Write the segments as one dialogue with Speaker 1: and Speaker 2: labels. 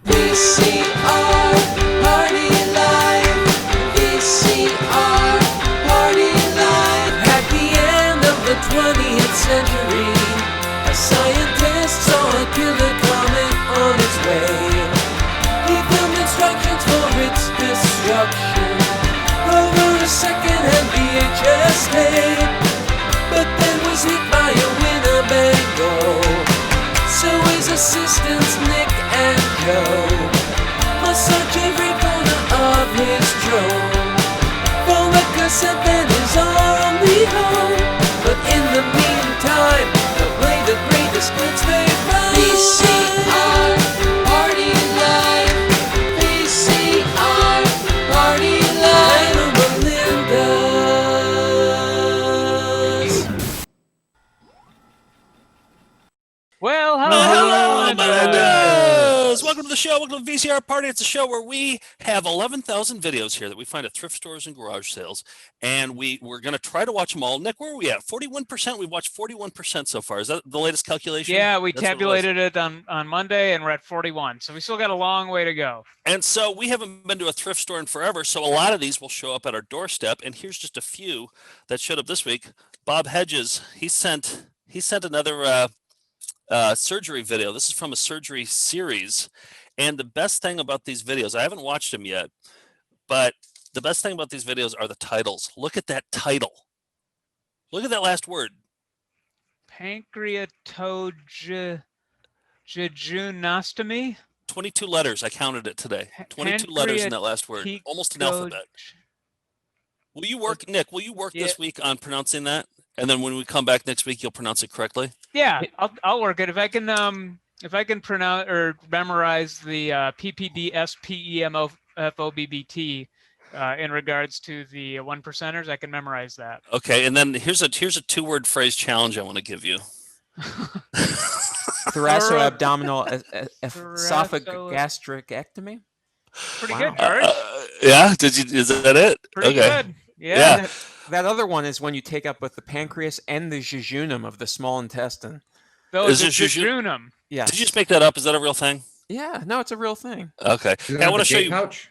Speaker 1: VCR Party Live. VCR Party Live. At the end of the 20th century, a scientist saw a killer comet on its way. He filmed instructions for its destruction over a second-hand VHS tape, but then was hit by a Winnebago. So his assistants Nick and Joe must search every corner of his drone for the cassette that is our only home. But in the meantime, they'll play the greatest hits they found. VCR Party Live. VCR Party Live. And Melinda's.
Speaker 2: Well,
Speaker 3: hello, Melinda's! Welcome to the show. Welcome to the VCR Party. It's a show where we have 11,000 videos here that we find at thrift stores and garage sales, and we're going to try to watch them all. Nick, where are we at? 41%? We've watched 41% so far. Is that the latest calculation?
Speaker 2: Yeah, we tabulated it on Monday, and we're at 41. So we still got a long way to go.
Speaker 3: And so we haven't been to a thrift store in forever, so a lot of these will show up at our doorstep, and here's just a few that showed up this week. Bob Hedges, he sent another surgery video. This is from a surgery series. And the best thing about these videos, I haven't watched them yet, but the best thing about these videos are the titles. Look at that title. Look at that last word.
Speaker 2: Pancreatojejunostomy?
Speaker 3: 22 letters. I counted it today. 22 letters in that last word. Almost an alphabet. Will you work, Nick, will you work this week on pronouncing that? And then when we come back next week, you'll pronounce it correctly?
Speaker 2: Yeah, I'll work it. If I can pronounce or memorize the PPDSPEMOFOBBT in regards to the one percenters, I can memorize that.
Speaker 3: Okay, and then here's a two-word phrase challenge I want to give you.
Speaker 4: Thoracoabdominal esophaggastricectomy.
Speaker 2: Pretty good, George.
Speaker 3: Yeah, is that it?
Speaker 2: Pretty good.
Speaker 4: Yeah. That other one is when you take up with the pancreas and the jejunum of the small intestine.
Speaker 2: Those are jejunum.
Speaker 4: Yeah.
Speaker 3: Did you just make that up? Is that a real thing?
Speaker 4: Yeah. No, it's a real thing.
Speaker 3: Okay.
Speaker 5: I want to show you. Pouch?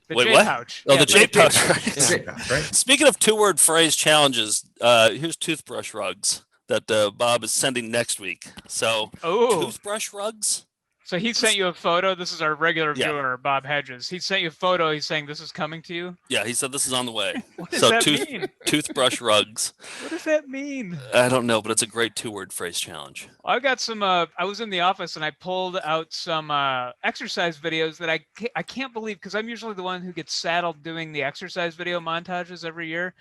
Speaker 3: Wait,
Speaker 2: J
Speaker 3: what?
Speaker 2: Pouch.
Speaker 3: Oh, the J pouch.
Speaker 5: Right.
Speaker 3: Speaking of two-word phrase challenges, here's toothbrush rugs that Bob is sending next week. So, toothbrush rugs.
Speaker 2: So he sent you a photo. This is our regular viewer, Bob Hedges. He sent you a photo. He's saying this is coming to you.
Speaker 3: Yeah, he said this is on the way.
Speaker 2: What does that mean?
Speaker 3: Toothbrush rugs.
Speaker 2: What does that mean?
Speaker 3: I don't know, but it's a great two-word phrase challenge.
Speaker 2: I got some. I was in the office and I pulled out some exercise videos that I can't believe, because I'm usually the one who gets saddled doing the exercise video montages every year,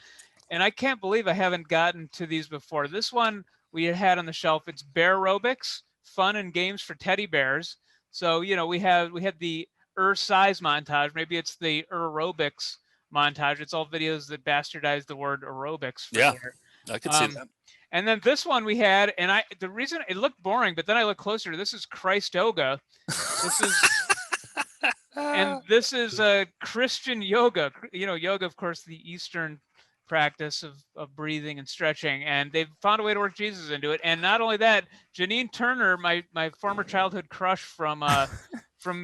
Speaker 2: and I can't believe I haven't gotten to these before. This one we had on the shelf. It's Bear Aerobics. Fun and games for teddy bears. So, you know, we had the size montage. Maybe it's the aerobics montage. It's all videos that bastardize the word aerobics.
Speaker 3: Yeah, I could see that.
Speaker 2: And then this one we had, and the reason it looked boring, but then I looked closer. This is Christoga. This is, and this is Christian yoga. You know, yoga, of course, the Eastern practice of breathing and stretching, and they've found a way to work Jesus into it. And not only that, Janine Turner, my former childhood crush from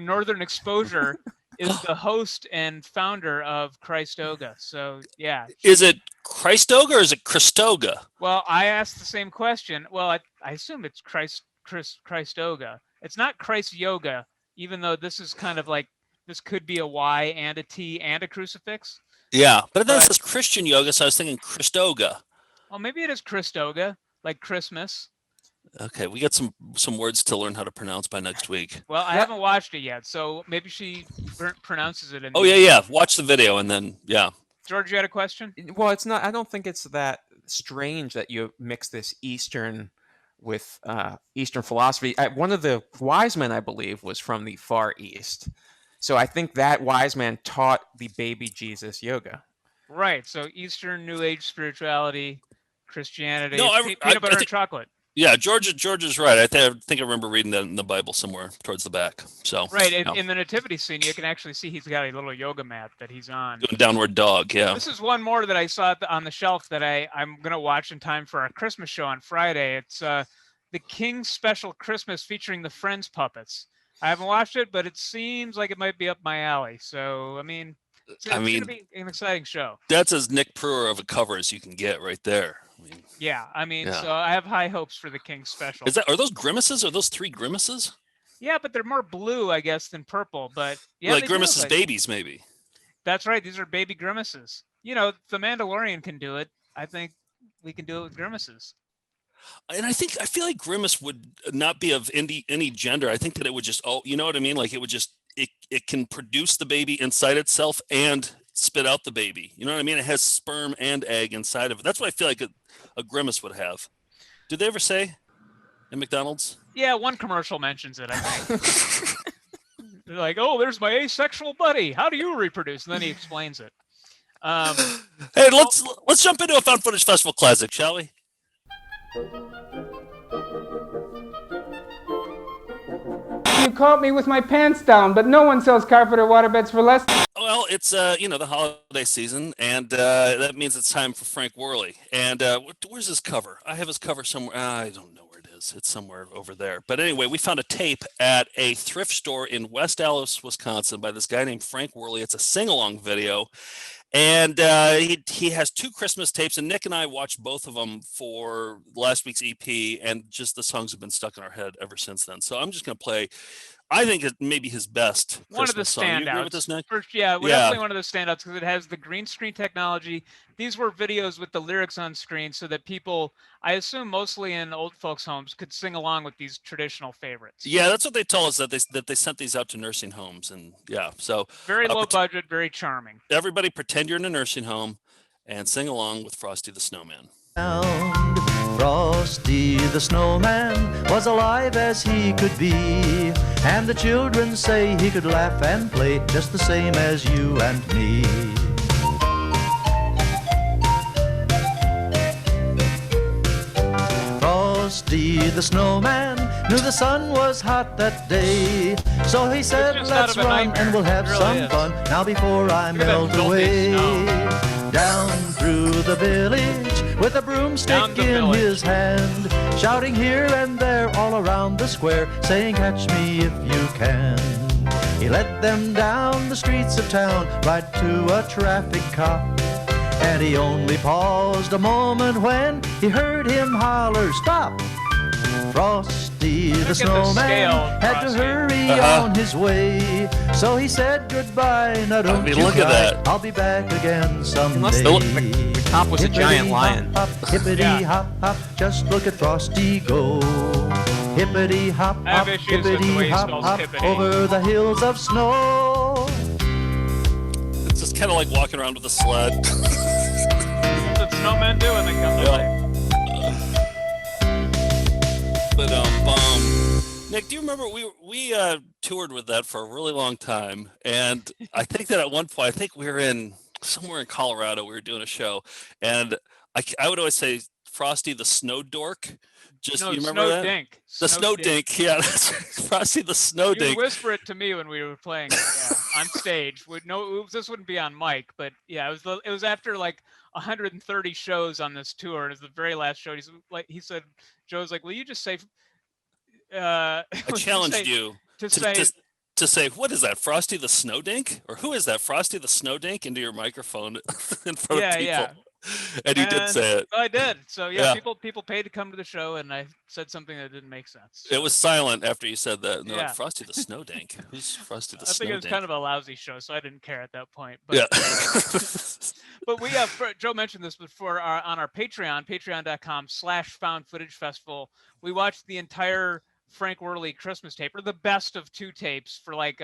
Speaker 2: Northern Exposure, is the host and founder of Christoga. So yeah.
Speaker 3: Is it Christoga or is it Christoga?
Speaker 2: Well, I asked the same question. Well, I assume it's Christoga. It's not Christ Yoga, even though this is kind of like, this could be a Y and a T and a crucifix.
Speaker 3: Yeah, but then it says Christian yoga, so I was thinking Christoga.
Speaker 2: Well, maybe it is Christoga, like Christmas.
Speaker 3: Okay, we got some words to learn how to pronounce by next week.
Speaker 2: Well, I haven't watched it yet, so maybe she pronounces it.
Speaker 3: Yeah. Watch the video and then, yeah.
Speaker 2: George, you had a question?
Speaker 4: Well, it's not. I don't think it's that strange that you mix this Eastern with Eastern philosophy. One of the wise men, I believe, was from the Far East. So I think that wise man taught the baby Jesus yoga.
Speaker 2: Right. So Eastern New Age spirituality, Christianity,
Speaker 3: No,
Speaker 2: peanut butter and chocolate.
Speaker 3: Yeah, George is right. I think I remember reading that in the Bible somewhere towards the back. So
Speaker 2: right, in the nativity scene, you can actually see he's got a little yoga mat that he's on.
Speaker 3: Doing downward dog, yeah.
Speaker 2: This is one more that I saw on the shelf that I'm going to watch in time for our Christmas show on Friday. It's The King Special Christmas featuring the Friends puppets. I haven't watched it, but it seems like it might be up my alley. So, I mean, it's going to be an exciting show.
Speaker 3: That's as Nick Pruer of a cover as you can get right there. I mean,
Speaker 2: so I have high hopes for the King Special.
Speaker 3: Are those grimaces? Are those 3 grimaces?
Speaker 2: Yeah, but they're more blue, I guess, than purple. But yeah,
Speaker 3: like grimaces babies, maybe.
Speaker 2: That's right. These are baby grimaces. The Mandalorian can do it. I think we can do it with grimaces.
Speaker 3: And I feel like grimace would not be of any gender. I think that it would just, you know what I mean? Like it would just, it can produce the baby inside itself and spit out the baby. You know what I mean? It has sperm and egg inside of it. That's what I feel like a grimace would have. Did they ever say in McDonald's?
Speaker 2: Yeah, one commercial mentions it, I think. They're like, oh, there's my asexual buddy. How do you reproduce? And then he explains it.
Speaker 3: Hey, let's jump into a Found Footage Festival classic, shall we?
Speaker 6: You caught me with my pants down, but no one sells carpet or waterbeds for less.
Speaker 3: Well, it's the holiday season, and that means it's time for Frank Worley. And where's his cover? I have his cover somewhere. I don't know where it is. It's somewhere over there. But anyway, we found a tape at a thrift store in West Allis, Wisconsin, by this guy named Frank Worley. It's a sing-along video. And he has 2 Christmas tapes, and Nick and I watched both of them for last week's EP, and just the songs have been stuck in our head ever since then. So I'm just going to play, I think it may be his best
Speaker 2: one
Speaker 3: Christmas
Speaker 2: of the standouts.
Speaker 3: song. You agree with this, Nick?
Speaker 2: Definitely one of the standouts because it has the green screen technology. These were videos with the lyrics on screen so that people, I assume mostly in old folks' homes, could sing along with these traditional favorites.
Speaker 3: Yeah, that's what they told us, that they sent these out to nursing homes. And yeah, so
Speaker 2: very low budget, very charming.
Speaker 3: Everybody pretend you're in a nursing home and sing along with Frosty the Snowman.
Speaker 7: Frosty the Snowman was alive as he could be, and the children say he could laugh and play just the same as you and me. Frosty the Snowman knew the sun was hot that day, so he said, let's run and we'll have some fun now before I melt away. Down through the village with a broomstick in his hand, shouting here and there all around the square, saying catch me if you can. He led them down the streets of town right to a traffic cop, and he only paused a moment when he heard him holler, stop! Frosty the Snowman had to hurry on his way, so he said goodbye, now don't you
Speaker 3: look at that.
Speaker 7: I'll be back again someday.
Speaker 4: Unless the cop was a giant lion.
Speaker 7: Hop, hippity hop hop, just look at Frosty go. Hippity hop hop, hippity hop hop, over the hills of snow.
Speaker 3: It's just kind of like walking around with a sled.
Speaker 2: That's what snowmen do when they come to life.
Speaker 3: Nick, do you remember we toured with that for a really long time, and I think that at one point, I think we were somewhere in Colorado, we were doing a show, and I would always say Frosty the Snow Dork. You remember that?
Speaker 2: Dink.
Speaker 3: The Snow Dink, yeah, that's Frosty the Snow Dink.
Speaker 2: You whisper it to me when we were playing on stage. This wouldn't be on mic, but yeah, it was after like 130 shows on this tour. And it was the very last show. He said, Joe's like, will you just say?
Speaker 3: I challenged you to say, what is that, Frosty the Snow Dink? Or who is that, Frosty the Snow Dink, into your microphone in front of people. Yeah. And you did say it.
Speaker 2: I did. So yeah, people paid to come to the show, and I said something that didn't make sense.
Speaker 3: It was silent after you said that. And they're like, Frosty the Snow Dink? Who's Frosty the Snow Dink?
Speaker 2: I think it was kind of a lousy show, so I didn't care at that point. But,
Speaker 3: yeah.
Speaker 2: But we have, Joe mentioned this before, on our Patreon, patreon.com/foundfootagefestival. We watched the entire Frank Worley Christmas tape, or the best of 2 tapes, for like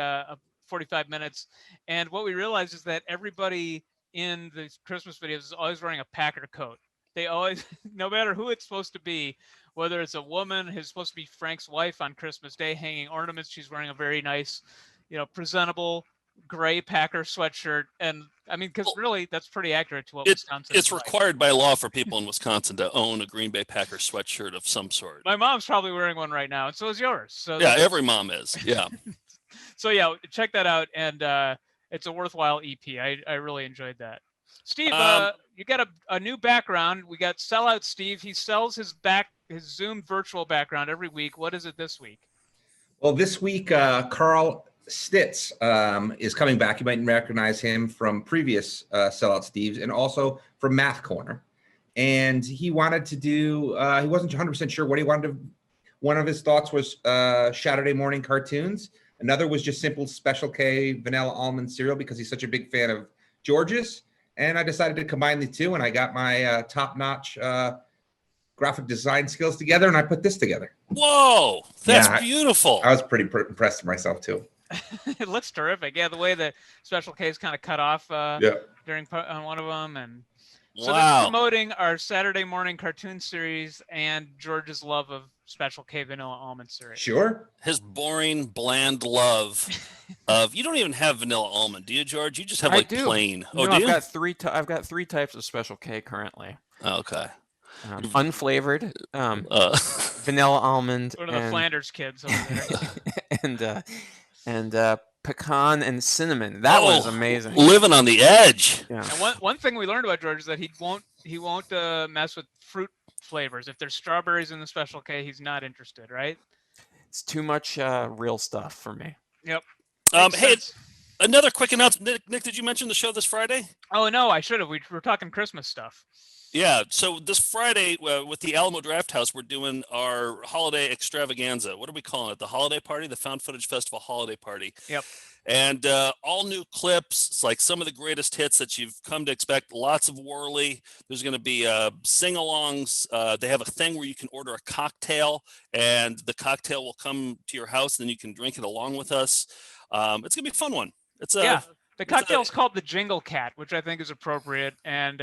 Speaker 2: 45 minutes. And what we realized is that everybody in the Christmas videos is always wearing a Packer coat. They always, no matter who it's supposed to be, whether it's a woman who's supposed to be Frank's wife on Christmas Day hanging ornaments, she's wearing a very nice, presentable gray Packer sweatshirt. And I mean, because really that's pretty accurate to what Wisconsin
Speaker 3: it's
Speaker 2: is
Speaker 3: required by law for people in Wisconsin to own a Green Bay Packer sweatshirt of some sort.
Speaker 2: My mom's probably wearing one right now, and so is yours. So
Speaker 3: yeah, every mom is. Yeah.
Speaker 2: So yeah, check that out, and it's a worthwhile EP. I really enjoyed that. Steve, you got a new background. We got Sellout Steve. He sells his Zoom virtual background every week. What is it this week?
Speaker 5: Well, this week, Carl Stitz is coming back. You might recognize him from previous Sellout Steves and also from Math Corner. And he wanted to do, he wasn't 100% sure what he wanted to, one of his thoughts was Saturday morning cartoons. Another was just simple Special K vanilla almond cereal because he's such a big fan of George's. And I decided to combine the two, and I got my top-notch graphic design skills together, and I put this together.
Speaker 3: Whoa, that's beautiful.
Speaker 5: I was pretty impressed with myself, too.
Speaker 2: It looks terrific. Yeah, the way the Special K is kind of cut off during on one of them. And so they're promoting our Saturday morning cartoon series and George's love of Special K vanilla almond cereal.
Speaker 5: Sure.
Speaker 3: His boring, bland love of, you don't even have vanilla almond, do you, George? You just have like plain.
Speaker 4: No, I've got three types of Special K currently.
Speaker 3: Oh, okay.
Speaker 4: Unflavored, vanilla almond,
Speaker 2: one of the Flanders kids over there.
Speaker 4: and pecan and cinnamon. That was amazing.
Speaker 3: Living on the edge.
Speaker 2: Yeah. And one thing we learned about George is that he won't mess with fruit flavors. If there's strawberries in the Special K, he's not interested, right?
Speaker 4: It's too much real stuff for me.
Speaker 2: Yep.
Speaker 3: Hey, another quick announcement. Nick, did you mention the show this Friday?
Speaker 2: Oh, no, I should have. We're talking Christmas stuff.
Speaker 3: Yeah, so this Friday with the Alamo Draft House, we're doing our holiday extravaganza. What are we calling it? The holiday party, the Found Footage Festival holiday party.
Speaker 2: Yep.
Speaker 3: And all new clips. It's like some of the greatest hits that you've come to expect. Lots of Worley. There's going to be sing-alongs. They have a thing where you can order a cocktail, and the cocktail will come to your house, and then you can drink it along with us. It's going to be a fun one.
Speaker 2: The cocktail's called the Jingle Cat, which I think is appropriate. And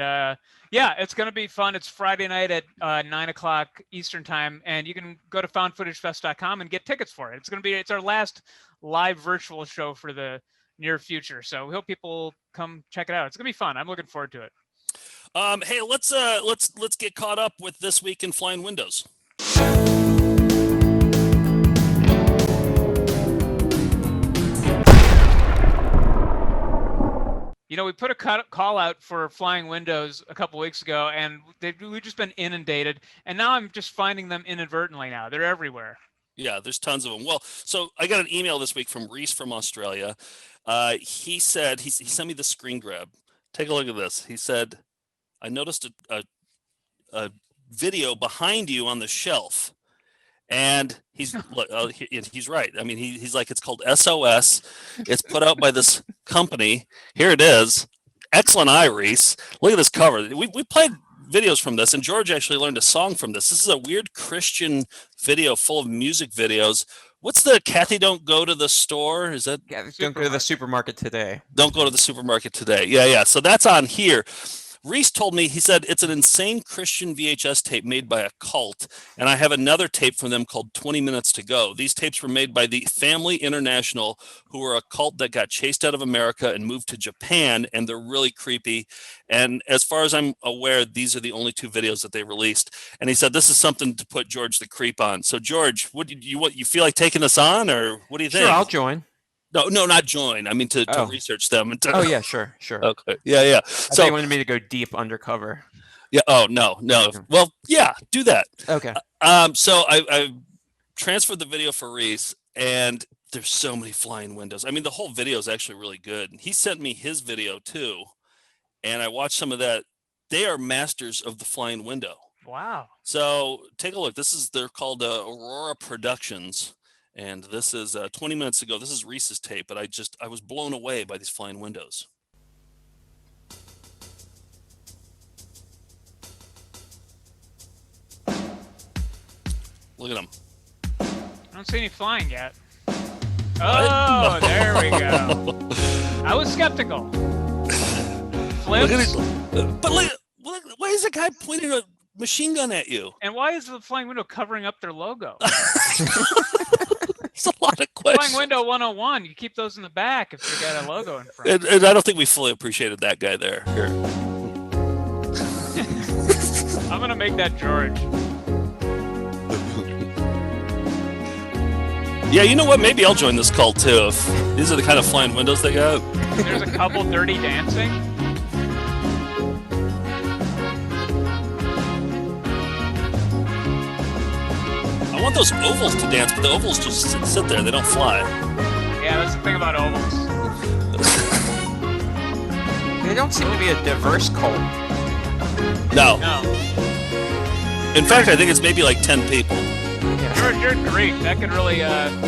Speaker 2: it's going to be fun. It's Friday night at 9 o'clock Eastern time. And you can go to foundfootagefest.com and get tickets for it. It's our last live virtual show for the near future. So we hope people come check it out. It's going to be fun. I'm looking forward to it.
Speaker 3: Hey, let's get caught up with This Week in Flying Windows.
Speaker 2: You know, we put a call out for Flying Windows a couple weeks ago, and we've just been inundated. And now I'm just finding them inadvertently now. They're everywhere.
Speaker 3: Yeah, there's tons of them. Well, so I got an email this week from Reese from Australia. He said, he sent me the screen grab. Take a look at this. He said, I noticed a video behind you on the shelf. And he's right. I mean, he's like, it's called SOS. It's put out by this company. Here it is. Excellent eye, Reese. Look at this cover. We played videos from this, and George actually learned a song from this. This is a weird Christian video full of music videos. What's the Kathy Don't Go to the Store? Is that?
Speaker 4: Yeah, don't go to the supermarket today.
Speaker 3: Don't go to the supermarket today. Yeah. So that's on here. Reese told me, he said, it's an insane Christian VHS tape made by a cult, and I have another tape from them called 20 Minutes to Go. These tapes were made by the Family International, who are a cult that got chased out of America and moved to Japan, and they're really creepy. And as far as I'm aware, these are the only two videos that they released. And he said, this is something to put George the Creep on. So, George, what you feel like taking this on, or what do you think?
Speaker 4: Sure, I'll join.
Speaker 3: No, not join. I mean to research them.
Speaker 4: Oh yeah, sure.
Speaker 3: Okay. Yeah.
Speaker 4: So they wanted me to go deep undercover.
Speaker 3: Yeah. Oh no. Well, yeah, do that.
Speaker 4: Okay.
Speaker 3: So I transferred the video for Reese, and there's so many flying windows. I mean, the whole video is actually really good. He sent me his video too, and I watched some of that. They are masters of the flying window.
Speaker 2: Wow.
Speaker 3: So take a look. They're called Aurora Productions. And this is 20 minutes ago. This is Reese's tape, but I was blown away by these flying windows. Look at them.
Speaker 2: I don't see any flying yet. Oh, there we go. I was skeptical.
Speaker 3: Look at it. But look, why is the guy pointing a machine gun at you?
Speaker 2: And why is the flying window covering up their logo?
Speaker 3: It's a lot of questions.
Speaker 2: Flying window 101. You keep those in the back if you got a logo in front.
Speaker 3: And I don't think we fully appreciated that guy there. Here.
Speaker 2: I'm gonna make that George.
Speaker 3: Yeah, you know what? Maybe I'll join this cult too. If these are the kind of flying windows they got.
Speaker 2: There's a couple dirty dancing.
Speaker 3: want those ovals to dance, but the ovals just sit there. They don't fly.
Speaker 2: Yeah, that's the thing about ovals.
Speaker 4: They don't seem to be a diverse cult.
Speaker 3: No.
Speaker 2: No.
Speaker 3: In fact, I think it's maybe like 10 people.
Speaker 2: You're Greek. That could really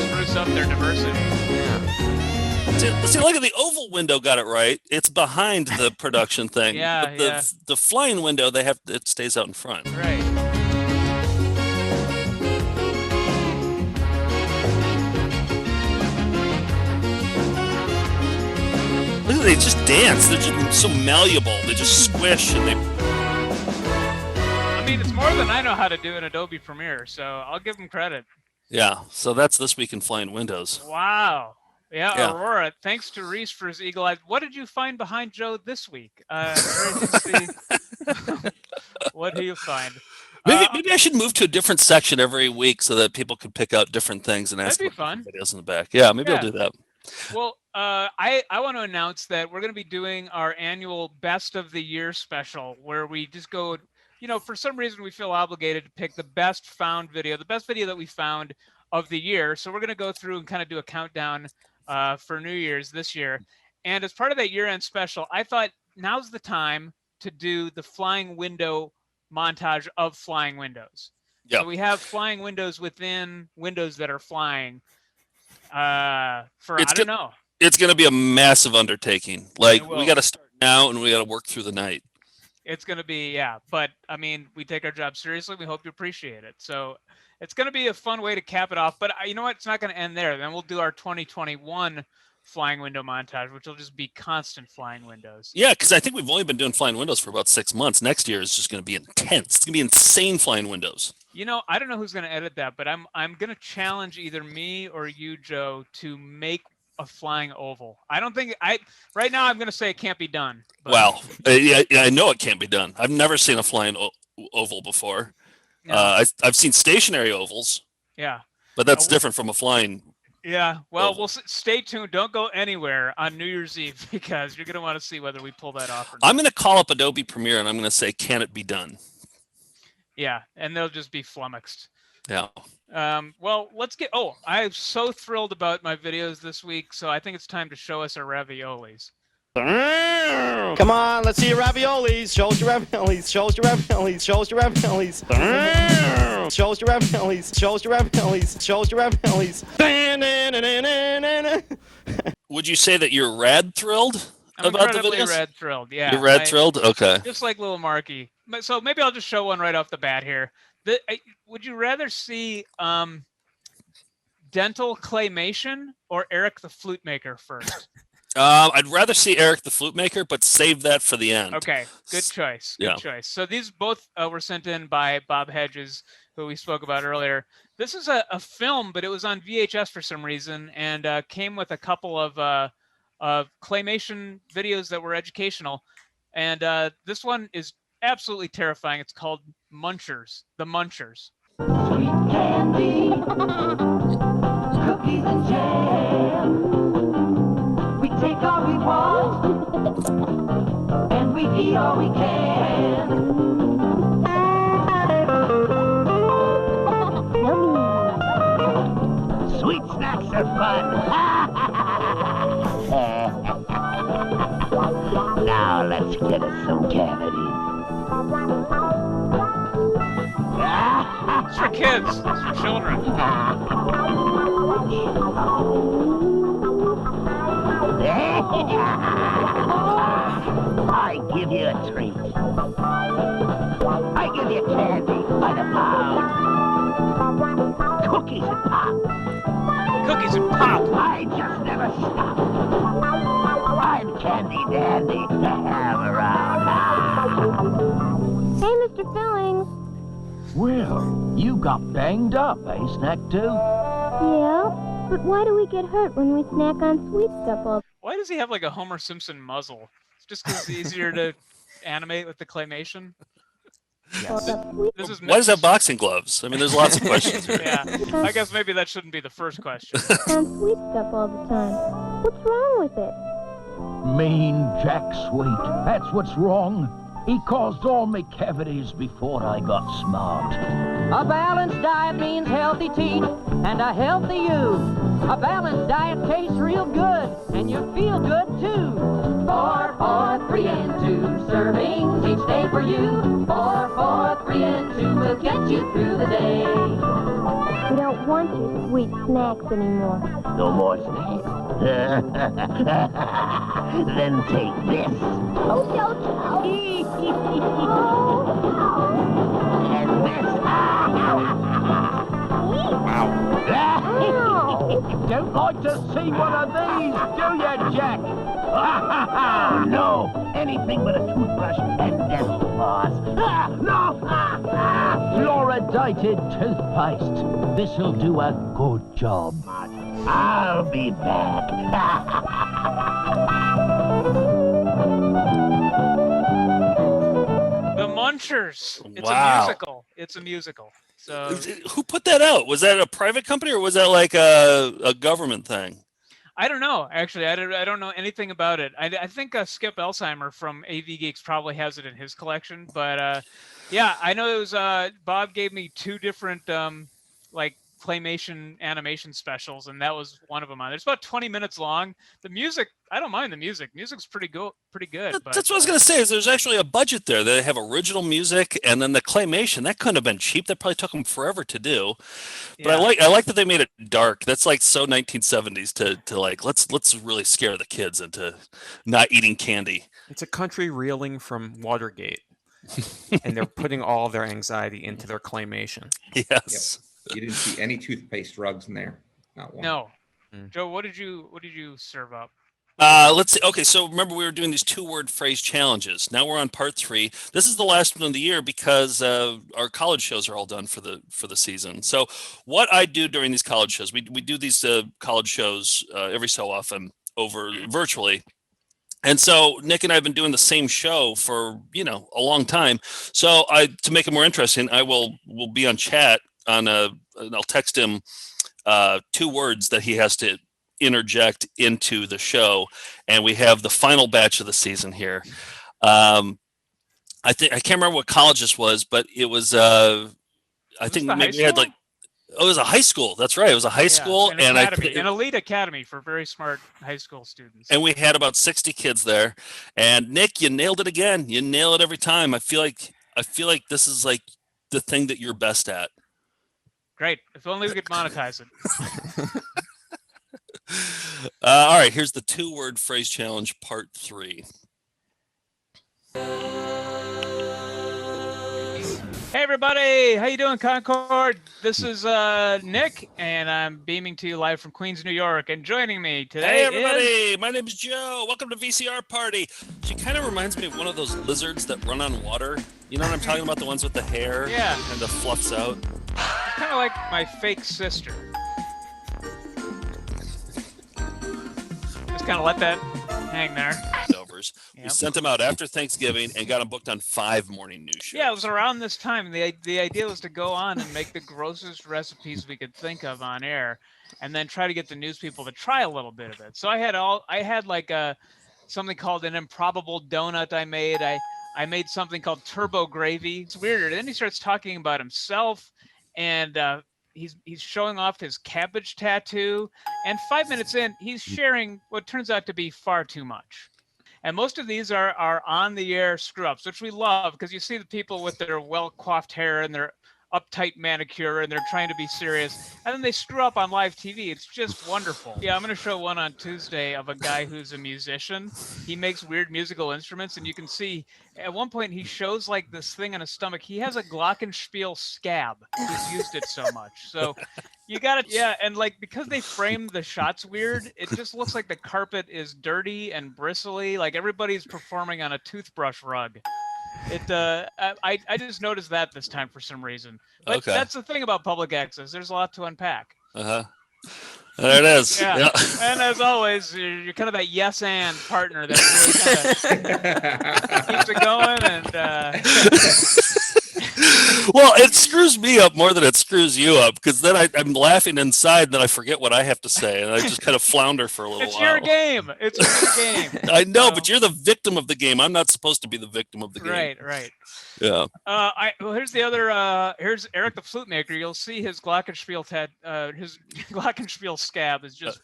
Speaker 2: spruce up their diversity.
Speaker 3: See, look at the oval window. Got it right. It's behind the production thing.
Speaker 2: Yeah,
Speaker 3: but the flying window, it stays out in front.
Speaker 2: Right.
Speaker 3: Look at they just dance. They're just so malleable. They just squish and they.
Speaker 2: I mean, it's more than I know how to do in Adobe Premiere, so I'll give them credit.
Speaker 3: Yeah. So that's this week in flying windows.
Speaker 2: Wow. Yeah,
Speaker 3: Yeah.
Speaker 2: Aurora, thanks to Reese for his eagle eyes. What did you find behind Joe this week? Let's see. What do you find?
Speaker 3: Maybe I should move to a different section every week so that people could pick out different things and ask
Speaker 2: That'd be fun.
Speaker 3: videos in the back. Yeah, maybe I'll do that.
Speaker 2: Well, I want to announce that we're going to be doing our annual Best of the Year special, where we just go, for some reason we feel obligated to pick the best found video, the best video that we found of the year. So we're going to go through and kind of do a countdown for New Year's this year. And as part of that year-end special, I thought now's the time to do the flying window montage of flying windows.
Speaker 3: Yep.
Speaker 2: So we have flying windows within windows that are flying I don't know.
Speaker 3: It's going to be a massive undertaking. Like, we got to start now and we got to work through the night.
Speaker 2: It's going to be, but I mean, we take our job seriously. We hope you appreciate it. So it's going to be a fun way to cap it off. But you know what? It's not going to end there. Then we'll do our 2021 flying window montage, which will just be constant flying windows.
Speaker 3: Yeah, because I think we've only been doing flying windows for about 6 months. Next year is just going to be intense. It's going to be insane flying windows.
Speaker 2: I don't know who's going to edit that, but I'm going to challenge either me or you, Joe, to make a flying oval. I don't think right now I'm going to say it can't be done. But...
Speaker 3: Well, I know it can't be done. I've never seen a flying oval before. No. I've seen stationary ovals.
Speaker 2: Yeah.
Speaker 3: But that's different from a flying.
Speaker 2: Yeah. Well,
Speaker 3: oval.
Speaker 2: We'll stay tuned. Don't go anywhere on New Year's Eve because you're going to want to see whether we pull that off or not.
Speaker 3: I'm going to call up Adobe Premiere and I'm going to say, can it be done?
Speaker 2: Yeah. And they'll just be flummoxed.
Speaker 3: Yeah.
Speaker 2: Well, let's get. Oh, I'm so thrilled about my videos this week. So I think it's time to show us our raviolis.
Speaker 8: Come on, let's see your raviolis. Show us your raviolis. Show us your raviolis. Show us your raviolis. Show us your raviolis. Show us your raviolis. Show us your raviolis.
Speaker 3: Would you say that you're rad thrilled about the videos?
Speaker 2: Rad thrilled, yeah.
Speaker 3: You're rad thrilled? Okay.
Speaker 2: Just like little Marky. So maybe I'll just show one right off the bat here. Would you rather see dental claymation or Eric the flute maker first?
Speaker 3: I'd rather see Eric the flute maker, but save that for the end.
Speaker 2: Okay, good choice. Good choice. So these both were sent in by Bob Hedges, who we spoke about earlier. This is a film, but it was on VHS for some reason, and came with a couple of claymation videos that were educational. And this one is absolutely terrifying. It's called Munchers, the Munchers.
Speaker 9: Sweet candy, cookies and jam. We take all we want, and we eat all we can. Yummy. Sweet snacks are fun. Now let's get us some cavities.
Speaker 2: It's for kids. It's for children.
Speaker 9: I give you a treat. I give you candy by the pound. Cookies and pop.
Speaker 2: Cookies and pop.
Speaker 9: I just never stop. I'm Candy Dandy to have around.
Speaker 10: Hey, Mr. Fillings.
Speaker 11: Well, you got banged up, eh, Snack 2?
Speaker 10: Yeah, but why do we get hurt when we snack on sweet stuff all?
Speaker 2: Why does he have like a Homer Simpson muzzle? It's just because it's easier to animate with the claymation.
Speaker 3: Yes. Why does that boxing gloves? I mean, there's lots of questions here.
Speaker 2: Yeah, I guess maybe that shouldn't be the first question.
Speaker 10: On sweet stuff all the time. What's wrong with it?
Speaker 11: Mean Jack Sweet. That's what's wrong. He caused all my cavities before I got smart.
Speaker 9: A balanced diet means healthy teeth and a healthy you. A balanced diet tastes real good, and you feel good too. 4, 4, 3, and 2 servings each day for you. 4, 4, 3, and 2 will get you through the day.
Speaker 10: We don't want your sweet snacks anymore.
Speaker 11: No more snacks? Then take this.
Speaker 10: Oh, no,
Speaker 11: And this. Don't like to see one of these, do you, Jack? No, anything but a toothbrush and dental floss. No! Fluoridated toothpaste. This'll do a good job. I'll be back.
Speaker 2: The Munchers. It's a
Speaker 3: Wow.
Speaker 2: musical. It's a musical. So
Speaker 3: Who put that out? Was that a private company or was that like a government thing?
Speaker 2: I don't know. Actually, I don't know anything about it. I think Skip Elsheimer from AV Geeks probably has it in his collection. But yeah, I know it was Bob gave me 2 different like claymation animation specials, and that was one of them on. It's about 20 minutes long. The music, I don't mind the music. Music's pretty good. But,
Speaker 3: That's what I was gonna say. Is there's actually a budget there? They have original music, and then the claymation that couldn't have been cheap. That probably took them forever to do. But
Speaker 2: yeah.
Speaker 3: I like that they made it dark. That's like so 1970s to like let's really scare the kids into not eating candy.
Speaker 4: It's a country reeling from Watergate, and they're putting all their anxiety into their claymation.
Speaker 3: Yes.
Speaker 5: You didn't see any toothpaste rugs in there. Not one.
Speaker 2: No. Joe, what did you serve up?
Speaker 3: Let's see. Okay, so remember we were doing these 2-word phrase challenges. Now we're on part 3. This is the last one of the year because our college shows are all done for the season. So what I do during these college shows, we do these college shows every so often over virtually. And so Nick and I have been doing the same show for, a long time. So to make it more interesting, we'll be on chat and I'll text him 2 words that he has to interject into the show, and we have the final batch of the season here. I can't remember what college this was, but it was I think maybe we had like it was a high school. That's right, it was a high school,
Speaker 2: an elite academy for very smart high school students.
Speaker 3: And we had about 60 kids there. And Nick, you nailed it again. You nail it every time. I feel like this is like the thing that you're best at.
Speaker 2: Great. If only we could monetize it.
Speaker 3: All right, here's the 2-word phrase challenge, part 3.
Speaker 2: Hey everybody, how you doing, Concord? This is Nick, and I'm beaming to you live from Queens, New York. And joining me today
Speaker 3: Hey everybody, my name is Joe. Welcome to VCR Party. She kind of reminds me of one of those lizards that run on water. You know what I'm talking about? The ones with the hair and the fluffs out.
Speaker 2: Kind of like my fake sister. Just kind of let that hang there.
Speaker 3: We sent them out after Thanksgiving and got them booked on 5 morning news shows.
Speaker 2: Yeah, it was around this time. The idea was to go on and make the grossest recipes we could think of on air, and then try to get the news people to try a little bit of it. So I had like something called an improbable donut I made. I made something called turbo gravy. It's weirder. Then he starts talking about himself, and he's showing off his cabbage tattoo. And 5 minutes in, he's sharing what turns out to be far too much. And most of these are on the air screw ups, which we love because you see the people with their well coiffed hair and their uptight manicure and they're trying to be serious, and then they screw up on live TV. It's just wonderful. Yeah, I'm going to show one on Tuesday of a guy who's a musician. He makes weird musical instruments, and you can see at one point he shows like this thing on his stomach. He has a glockenspiel scab. He's used it so much. So you got it. Yeah, and like because they framed the shots weird, it just looks like the carpet is dirty and bristly, like everybody's performing on a toothbrush rug. I just noticed that this time for some reason. But that's the thing about public access. There's a lot to unpack.
Speaker 3: There it is.
Speaker 2: Yeah. And as always, you're kind of that yes and partner that really kind of keeps it going. And
Speaker 3: Well, it screws me up more than it screws you up, because then I'm laughing inside, and then I forget what I have to say, and I just kind of flounder for a little
Speaker 2: It's
Speaker 3: while.
Speaker 2: your game. It's your game.
Speaker 3: I know, but you're the victim of the game. I'm not supposed to be the victim of the game.
Speaker 2: Right.
Speaker 3: Yeah.
Speaker 2: Well, here's the other. Here's Eric the flute maker. You'll see his glockenspiel his glockenspiel scab is just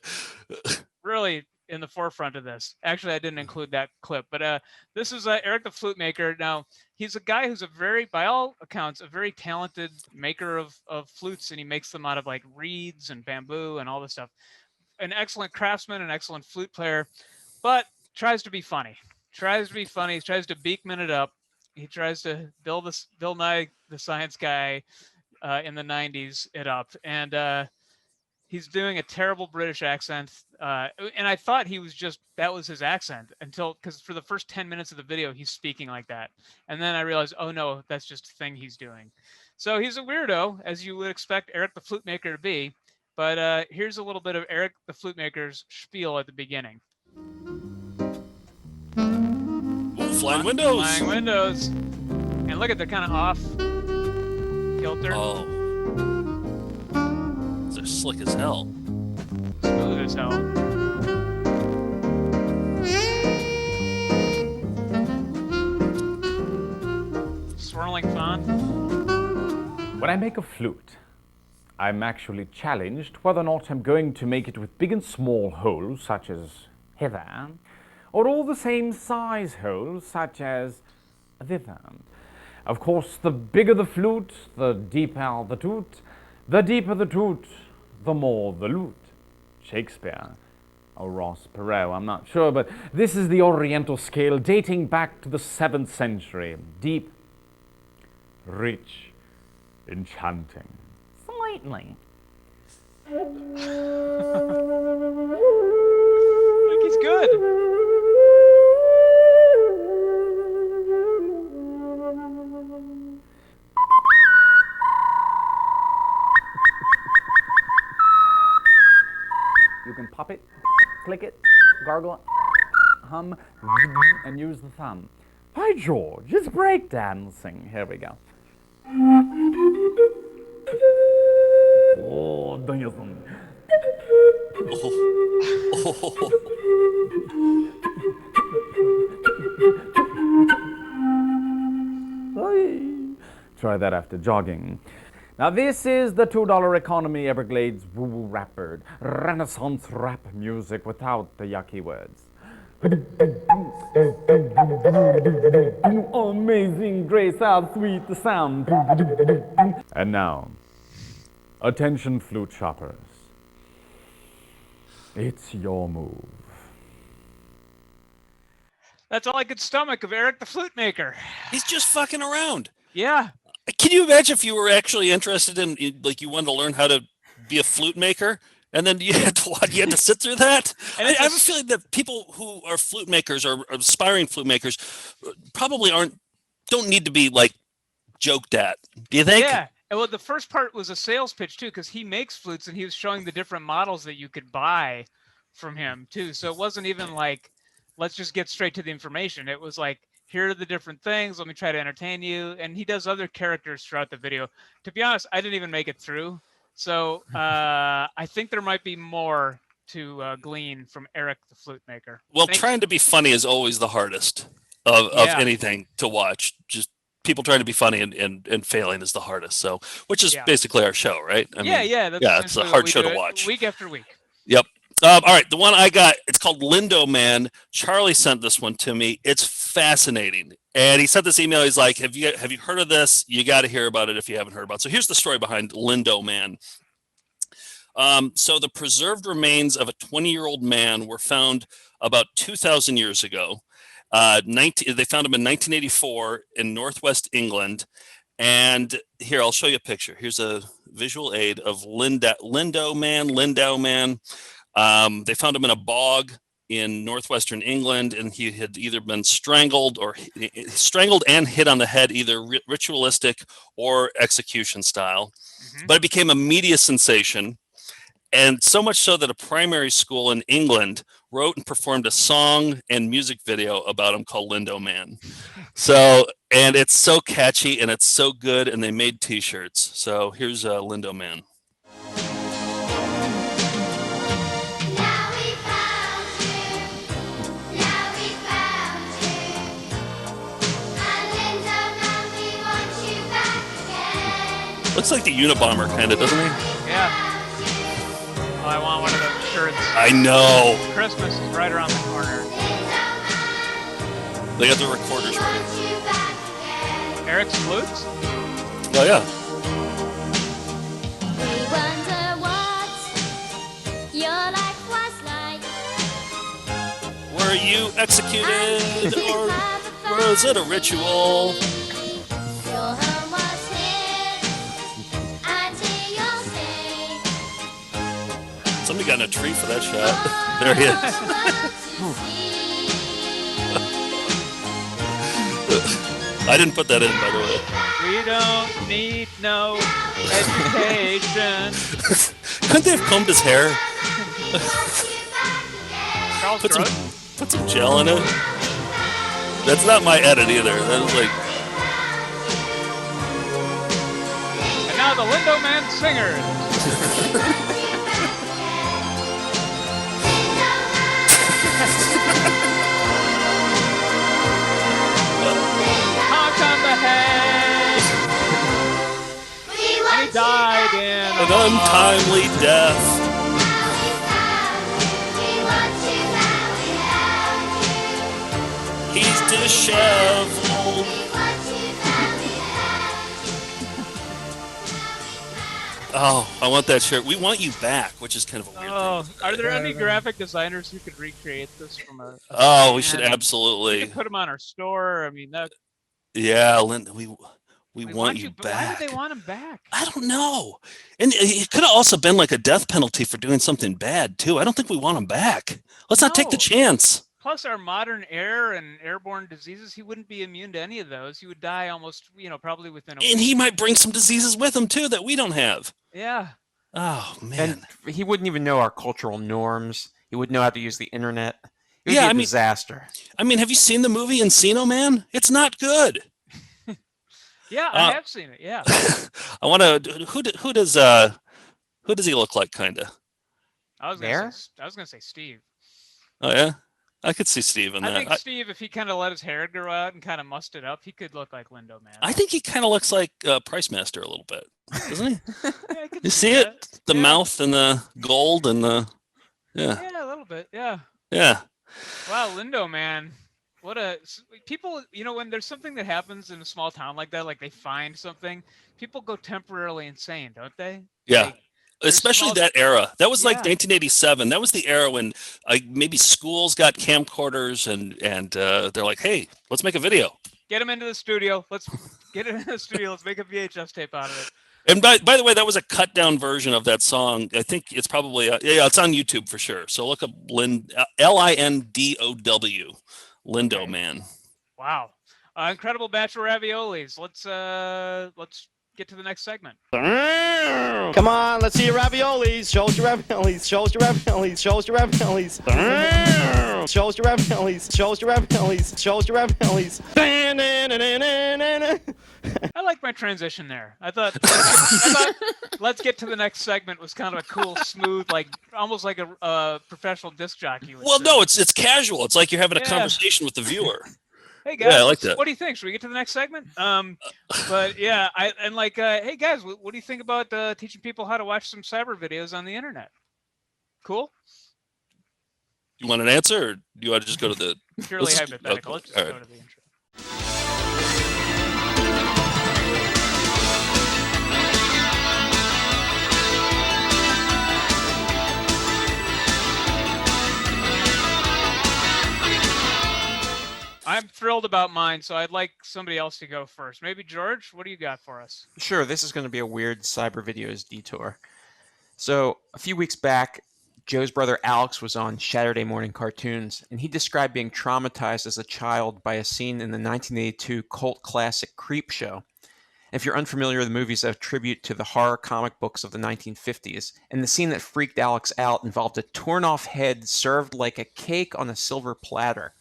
Speaker 2: really in the forefront of this. Actually, I didn't include that clip, but this is Eric the flute maker. Now, he's a guy who's by all accounts, a very talented maker of flutes, and he makes them out of like reeds and bamboo and all this stuff. An excellent craftsman, an excellent flute player, but tries to be funny. He tries to Beekman it up. He tries to Bill Nye the Science Guy in the 90s it up, and he's doing a terrible British accent, and I thought that was his accent because for the first 10 minutes of the video he's speaking like that, and then I realized, oh no, that's just a thing he's doing. So he's a weirdo, as you would expect Eric the flute maker to be, but here's a little bit of Eric the flute maker's spiel at the beginning.
Speaker 3: Flying windows.
Speaker 2: Flying windows. And look at, they're kind of off kilter.
Speaker 3: Oh. They're slick as hell.
Speaker 2: Smooth as hell. Swirling font.
Speaker 12: When I make a flute, I'm actually challenged whether or not I'm going to make it with big and small holes, such as hither, or all the same size holes, such as thither. Of course, the bigger the flute, the deeper the toot. The deeper the toot, the more the lute. Shakespeare, or Ross Perot, I'm not sure, but this is the Oriental scale dating back to the 7th century. Deep, rich, enchanting. Slightly.
Speaker 2: Look, he's good.
Speaker 12: You can pop it, click it, gargle it, hum, and use the thumb. By George, it's breakdancing. Here we go. Oh, dancing. Try that after jogging. Now this is the $2 economy Everglades woo-woo rapper, Renaissance rap music without the yucky words. Amazing grace, how sweet the sound. And now, attention flute shoppers. It's your move.
Speaker 2: That's all I could stomach of Eric the flute maker.
Speaker 3: He's just fucking around.
Speaker 2: Yeah.
Speaker 3: Can you imagine if you were actually interested in, like, you wanted to learn how to be a flute maker, and then you had to sit through that? And I have a feeling that people who are flute makers or aspiring flute makers probably don't need to be like joked at. Do you think?
Speaker 2: Yeah. And well, the first part was a sales pitch too, because he makes flutes and he was showing the different models that you could buy from him too. So it wasn't even like, let's just get straight to the information. It was like, here are the different things. Let me try to entertain you. And he does other characters throughout the video. To be honest, I didn't even make it through. So I think there might be more to glean from Eric the flute maker.
Speaker 3: Well, trying to be funny is always the hardest of anything to watch. Just people trying to be funny and failing is the hardest. So, which is basically our show, right? I mean, it's a hard show to watch.
Speaker 2: Week after week.
Speaker 3: Yep. All right, the one I got, it's called Lindow Man. Charlie sent this one to me. It's fascinating. And he sent this email. He's like, have you heard of this? You got to hear about it if you haven't heard about it. So here's the story behind Lindow Man. So the preserved remains of a 20-year-old man were found about 2,000 years ago. They found him in 1984 in northwest England. And here, I'll show you a picture. Here's a visual aid of Lindow Man. They found him in a bog in northwestern England, and he had either been strangled and hit on the head, either ritualistic or execution style. Mm-hmm. But it became a media sensation, And so much so that a primary school in England wrote and performed a song and music video about him called Lindow Man. So, and it's so catchy and it's so good, and they made t-shirts. So here's Lindow Man. Looks like the Unabomber kind of, doesn't he?
Speaker 2: Yeah. Oh, I want one of those shirts.
Speaker 3: I know.
Speaker 2: Christmas is right around the corner.
Speaker 3: They got the recorders ready.
Speaker 2: Eric's flutes?
Speaker 3: Oh, yeah.
Speaker 10: We wonder what your life was like.
Speaker 3: Were you executed or was it a ritual?
Speaker 10: Your home was hid until your stay.
Speaker 3: Somebody got in a tree for that shot. There he is. I didn't put that in, by the way.
Speaker 2: We don't need no education.
Speaker 3: Couldn't they have combed his hair?
Speaker 2: Charles
Speaker 3: Put some gel in it. That's not my edit either. That was like.
Speaker 2: And now the Lindow Man singers. Honk on the head. And he died in
Speaker 3: an untimely death. He's disheveled. Oh, I want that shirt. We want you back, which is kind of a weird thing.
Speaker 2: Are there any graphic designers who could recreate this from a?
Speaker 3: Oh, we should absolutely.
Speaker 2: We could put them on our store. I mean, that.
Speaker 3: Yeah, Linda, we want you back.
Speaker 2: Why do they want him back?
Speaker 3: I don't know. And it could have also been like a death penalty for doing something bad too. I don't think we want him back. Let's not take the chance.
Speaker 2: Plus, our modern air and airborne diseases, he wouldn't be immune to any of those. He would die almost, probably within a week.
Speaker 3: And he might bring some diseases with him too that we don't have.
Speaker 2: Yeah.
Speaker 3: Oh man.
Speaker 4: And he wouldn't even know our cultural norms. He wouldn't know how to use the internet. It would be a disaster.
Speaker 3: I mean, have you seen the movie Encino Man? It's not good.
Speaker 2: Yeah, I have seen it. Yeah.
Speaker 3: I want to. Who does he look like? Kinda.
Speaker 2: I was gonna say Steve.
Speaker 3: Oh yeah, I could see Steve in that.
Speaker 2: I think Steve, if he kind of let his hair grow out and kind of mussed it up, he could look like Lindow Man.
Speaker 3: I think he kind of looks like Price Master a little bit, doesn't he?
Speaker 2: Yeah,
Speaker 3: you see it? The mouth and the gold and the
Speaker 2: Yeah, a little bit. Yeah.
Speaker 3: Yeah.
Speaker 2: Wow, Lindow Man. What people, when there's something that happens in a small town like that, like they find something, people go temporarily insane, don't they?
Speaker 3: Yeah.
Speaker 2: Like,
Speaker 3: especially that era. That was like 1987. That was the era when maybe schools got camcorders and they're like, hey, let's make a video.
Speaker 2: Get him into the studio. Let's get him in the studio. Let's make a VHS tape out of it.
Speaker 3: And by the way, that was a cut down version of that song. I think it's probably it's on YouTube for sure. So look up Lindow, Lindow Man.
Speaker 2: Wow. Incredible batch of raviolis. Let's get to the next segment.
Speaker 8: Come on, let's see your raviolis. Show us your raviolis. Show us your raviolis. Show us your raviolis. Show us your raviolis. Show us your raviolis. Show us your raviolis.
Speaker 2: I like my transition there. I thought let's get to the next segment was kind of a cool, smooth, like almost like a professional disc jockey.
Speaker 3: Well, no, it's casual. It's like you're having a conversation with the viewer.
Speaker 2: Hey guys,
Speaker 3: I like that.
Speaker 2: What do you think? Should we get to the next segment? But yeah, hey guys, what do you think about teaching people how to watch some cyber videos on the internet? Cool.
Speaker 3: You want an answer, or do you want to just go to the
Speaker 2: purely hypothetical? Let's just go to the intro. I'm thrilled about mine, so I'd like somebody else to go first. Maybe George, what do you got for us?
Speaker 4: Sure, this is going to be a weird cyber videos detour. So a few weeks back, Joe's brother Alex was on Saturday Morning Cartoons, and he described being traumatized as a child by a scene in the 1982 cult classic Creepshow. If you're unfamiliar, the movie's a tribute to the horror comic books of the 1950s, and the scene that freaked Alex out involved a torn-off head served like a cake on a silver platter.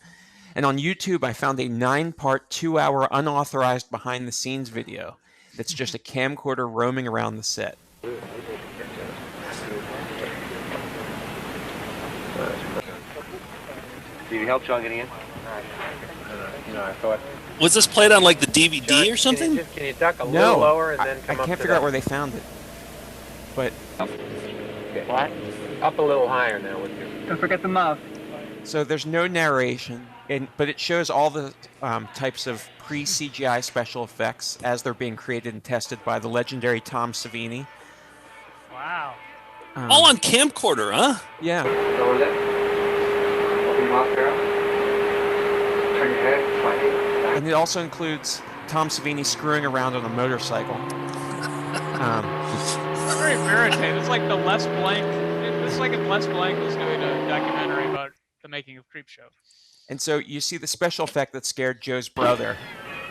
Speaker 4: And on YouTube, I found a 9-part, 2-hour unauthorized behind-the-scenes video that's just a camcorder roaming around the set.
Speaker 13: Did you help John getting in? I thought.
Speaker 3: Was this played on like the DVD or something?
Speaker 13: Can you duck a little lower and then come
Speaker 4: I
Speaker 13: up
Speaker 4: can't
Speaker 13: to
Speaker 4: figure out where they found it. But
Speaker 13: what? Up a little higher now with you.
Speaker 6: Don't forget the mouth.
Speaker 4: So there's no narration, but it shows all the types of pre-CGI special effects as they're being created and tested by the legendary Tom Savini.
Speaker 2: Wow.
Speaker 3: All on camcorder, huh?
Speaker 4: Yeah.
Speaker 13: Lower lip. Open your mouth, Carol. Turn your head.
Speaker 4: And it also includes Tom Savini screwing around on a motorcycle.
Speaker 2: It's very irritating. It's like the Les Blank. It's like if Les Blank was doing a documentary about the making of Creepshow.
Speaker 4: And so you see the special effect that scared Joe's brother,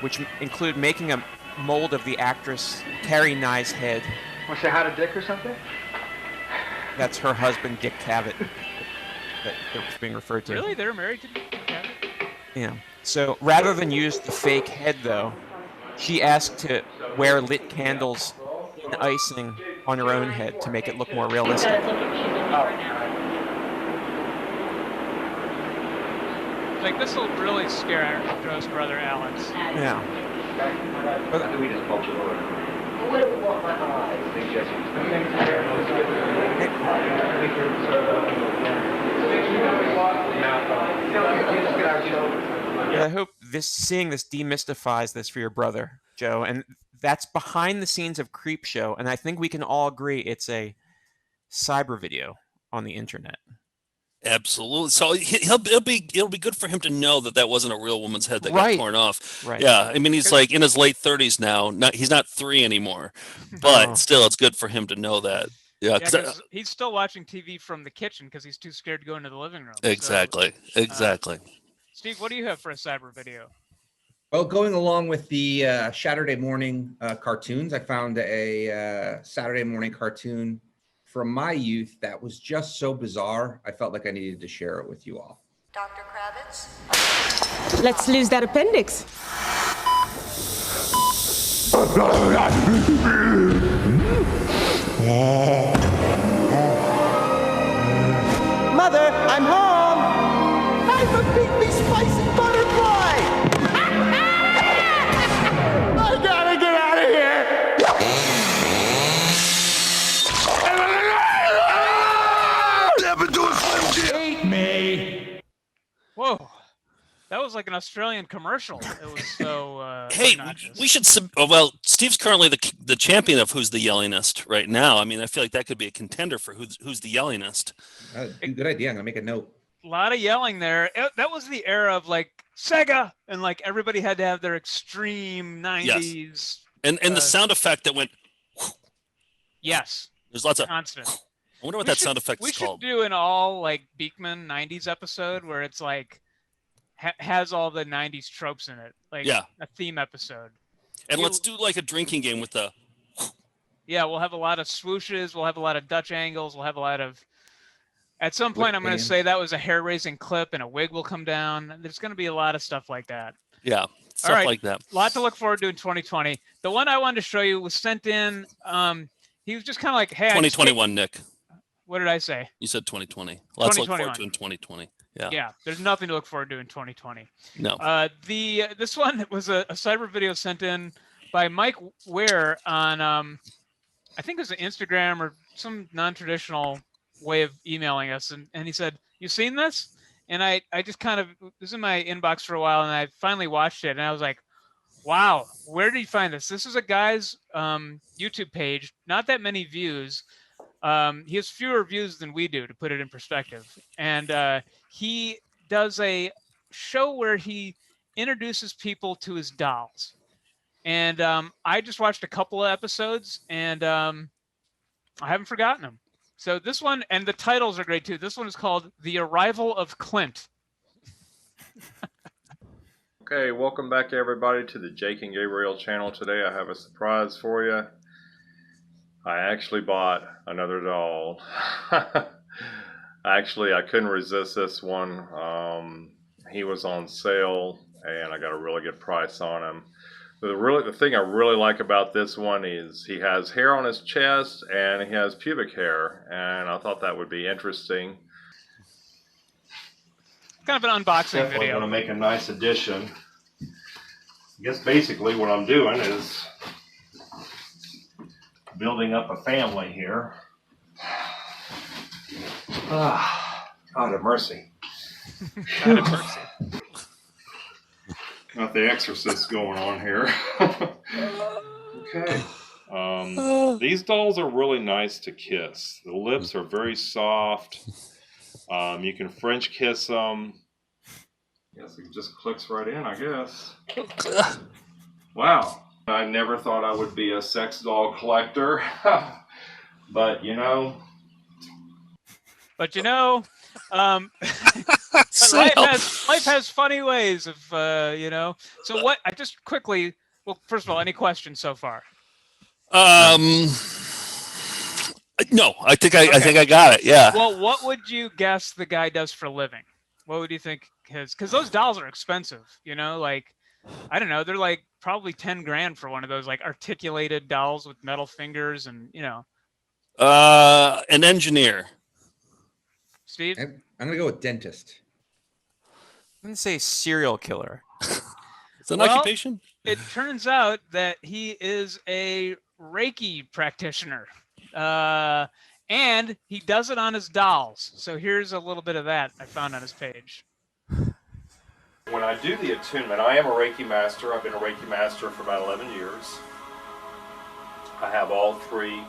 Speaker 4: which include making a mold of the actress Carrie Nye's head.
Speaker 13: Want to say hi to Dick or something?
Speaker 4: That's her husband, Dick Cavett, that was being referred to.
Speaker 2: Really? They're married to Dick Cavett?
Speaker 4: Yeah. So rather than use the fake head, though, she asked to wear lit candles and icing on her own head to make it look more realistic.
Speaker 2: Like, this will really scare Joe's brother, Alex.
Speaker 4: Yeah. But,
Speaker 13: we just pulp it over? What do we want my eyes? I think
Speaker 4: I hope seeing this demystifies this for your brother, Joe. And that's behind the scenes of Creepshow, and I think we can all agree it's a cyber video on the internet.
Speaker 3: Absolutely. So it'll be good for him to know that wasn't a real woman's head that got torn off.
Speaker 4: Right.
Speaker 3: Yeah. I mean, he's like in his late 30s now. He's not 3 anymore, but still, it's good for him to know that. Yeah.
Speaker 2: Cause he's still watching TV from the kitchen because he's too scared to go into the living room.
Speaker 3: Exactly.
Speaker 2: So,
Speaker 3: exactly.
Speaker 2: Steve, what do you have for a cyber video?
Speaker 5: Well, going along with the Saturday morning cartoons, I found a Saturday morning cartoon from my youth that was just so bizarre, I felt like I needed to share it with you all.
Speaker 14: Dr. Kravitz?
Speaker 15: Let's lose that appendix.
Speaker 8: Mother, I'm home! I'm a big, big spicy butterfly! I gotta get out of here!
Speaker 2: Eat me! Whoa. That was like an Australian commercial. It was so
Speaker 3: Hey,
Speaker 2: obnoxious.
Speaker 3: we should. Well, Steve's currently the champion of Who's the Yellingest right now. I mean, I feel like that could be a contender for who's the Yellingest.
Speaker 5: Good idea. I'm gonna make a note.
Speaker 2: A lot of yelling there. That was the era of like Sega, and like everybody had to have their extreme 90s.
Speaker 3: Yes. And the sound effect that went.
Speaker 2: Yes.
Speaker 3: There's lots of
Speaker 2: constant.
Speaker 3: I wonder what that sound effect is called.
Speaker 2: We should do an all like Beekman 90s episode where it's like has all the 90s tropes in it, like a theme episode.
Speaker 3: And let's do like a drinking game with the.
Speaker 2: Yeah, we'll have a lot of swooshes. We'll have a lot of Dutch angles. We'll have a lot of. At some point, I'm going to say that was a hair-raising clip, and a wig will come down. There's going to be a lot of stuff like that.
Speaker 3: Yeah, stuff like that.
Speaker 2: A lot to look forward to in 2020. The one I wanted to show you was sent in. He was just kind of like, "Hey,
Speaker 3: 2021, Nick."
Speaker 2: What did I say?
Speaker 3: You said 2020. Lots to look forward to in 2020. Yeah.
Speaker 2: Yeah, there's nothing to look forward to in 2020.
Speaker 3: No.
Speaker 2: This one was a cyber video sent in by Mike Ware on I think it was an Instagram or some non-traditional way of emailing us, and he said, "You seen this?" And I just kind of it was in my inbox for a while, and I finally watched it, and I was like, "Wow, where did you find this?" This is a guy's YouTube page, not that many views. He has fewer views than we do, to put it in perspective. And he does a show where he introduces people to his dolls. And I just watched a couple of episodes, and I haven't forgotten them. So this one, and the titles are great too. This one is called The Arrival of Clint.
Speaker 15: Okay, welcome back everybody to the Jake and Gabriel channel. Today I have a surprise for you. I actually bought another doll. Actually, I couldn't resist this one. He was on sale and I got a really good price on him. The thing I really like about this one is he has hair on his chest and he has pubic hair, and I thought that would be interesting.
Speaker 2: Kind of an unboxing
Speaker 15: Definitely
Speaker 2: video.
Speaker 15: going to make a nice addition. I guess basically what I'm doing is building up a family here. Ah, God have mercy.
Speaker 2: God have mercy.
Speaker 15: Got the Exorcist going on here. Okay. These dolls are really nice to kiss. The lips are very soft. You can French kiss them. Guess it just clicks right in, I guess. Wow. I never thought I would be a sex doll collector. But, you know.
Speaker 2: Life has funny ways of, you know. So what, I just quickly, well, first of all, any questions so far?
Speaker 3: No, I think I got it. Yeah.
Speaker 2: Well, what would you guess the guy does for a living? What would you think his? Because those dolls are expensive. You know, like I don't know, they're like probably 10 grand for one of those like articulated dolls with metal fingers, and you know.
Speaker 3: An engineer.
Speaker 2: Steve?
Speaker 5: I'm gonna go with dentist.
Speaker 4: I'm gonna say serial killer.
Speaker 3: It's an occupation.
Speaker 2: It turns out that he is a Reiki practitioner. And he does it on his dolls. So here's a little bit of that I found on his page.
Speaker 15: When I do the attunement, I am a Reiki master. I've been a Reiki master for about 11 years. I have all 3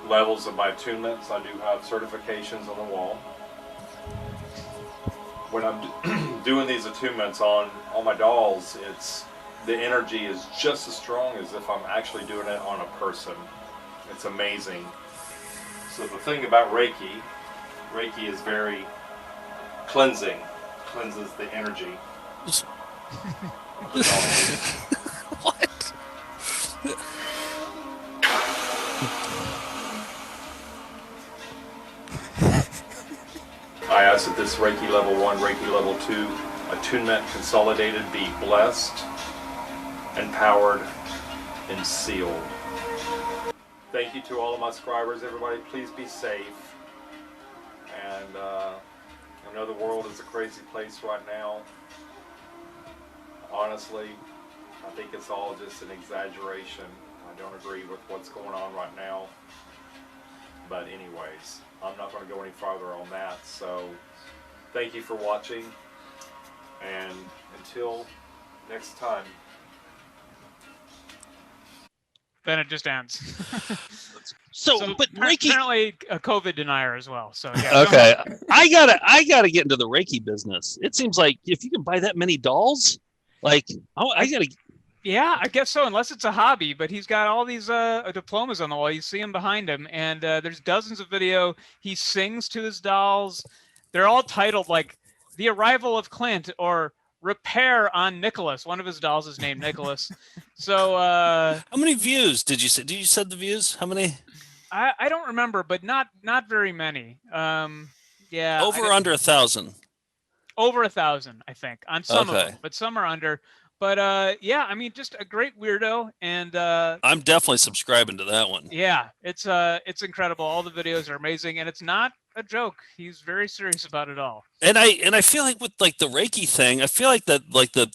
Speaker 15: levels of my attunements. I do have certifications on the wall. When I'm doing these attunements on my dolls, the energy is just as strong as if I'm actually doing it on a person. It's amazing. So the thing about Reiki is very cleansing. Cleanses the energy.
Speaker 3: What?
Speaker 15: I ask that this Reiki level 1, Reiki level 2, attunement consolidated be blessed, empowered, and sealed. Thank you to all of my subscribers. Everybody, please be safe. And I know the world is a crazy place right now. Honestly, I think it's all just an exaggeration. I don't agree with what's going on right now. But anyways, I'm not going to go any farther on that. So thank you for watching. And until next time.
Speaker 2: Then it just ends.
Speaker 3: But Reiki,
Speaker 2: apparently a COVID denier as well. So yeah.
Speaker 3: Okay, I gotta get into the Reiki business. It seems like if you can buy that many dolls, like I gotta.
Speaker 2: Yeah, I guess so, unless it's a hobby. But he's got all these diplomas on the wall. You see him behind him, and there's dozens of video. He sings to his dolls. They're all titled like "The Arrival of Clint" or "Repair on Nicholas." One of his dolls is named Nicholas. So
Speaker 3: how many views did you say? Did you said the views? How many?
Speaker 2: I don't remember, but not very many. Yeah,
Speaker 3: over or under 1,000.
Speaker 2: Over 1,000, I think, on some of
Speaker 3: Okay.
Speaker 2: them, but some are under. But yeah, I mean, just a great weirdo, and
Speaker 3: I'm definitely subscribing to that one.
Speaker 2: yeah, it's incredible. All the videos are amazing, and it's not a joke. He's very serious about it all.
Speaker 3: And I feel like with like the Reiki thing, I feel like that like the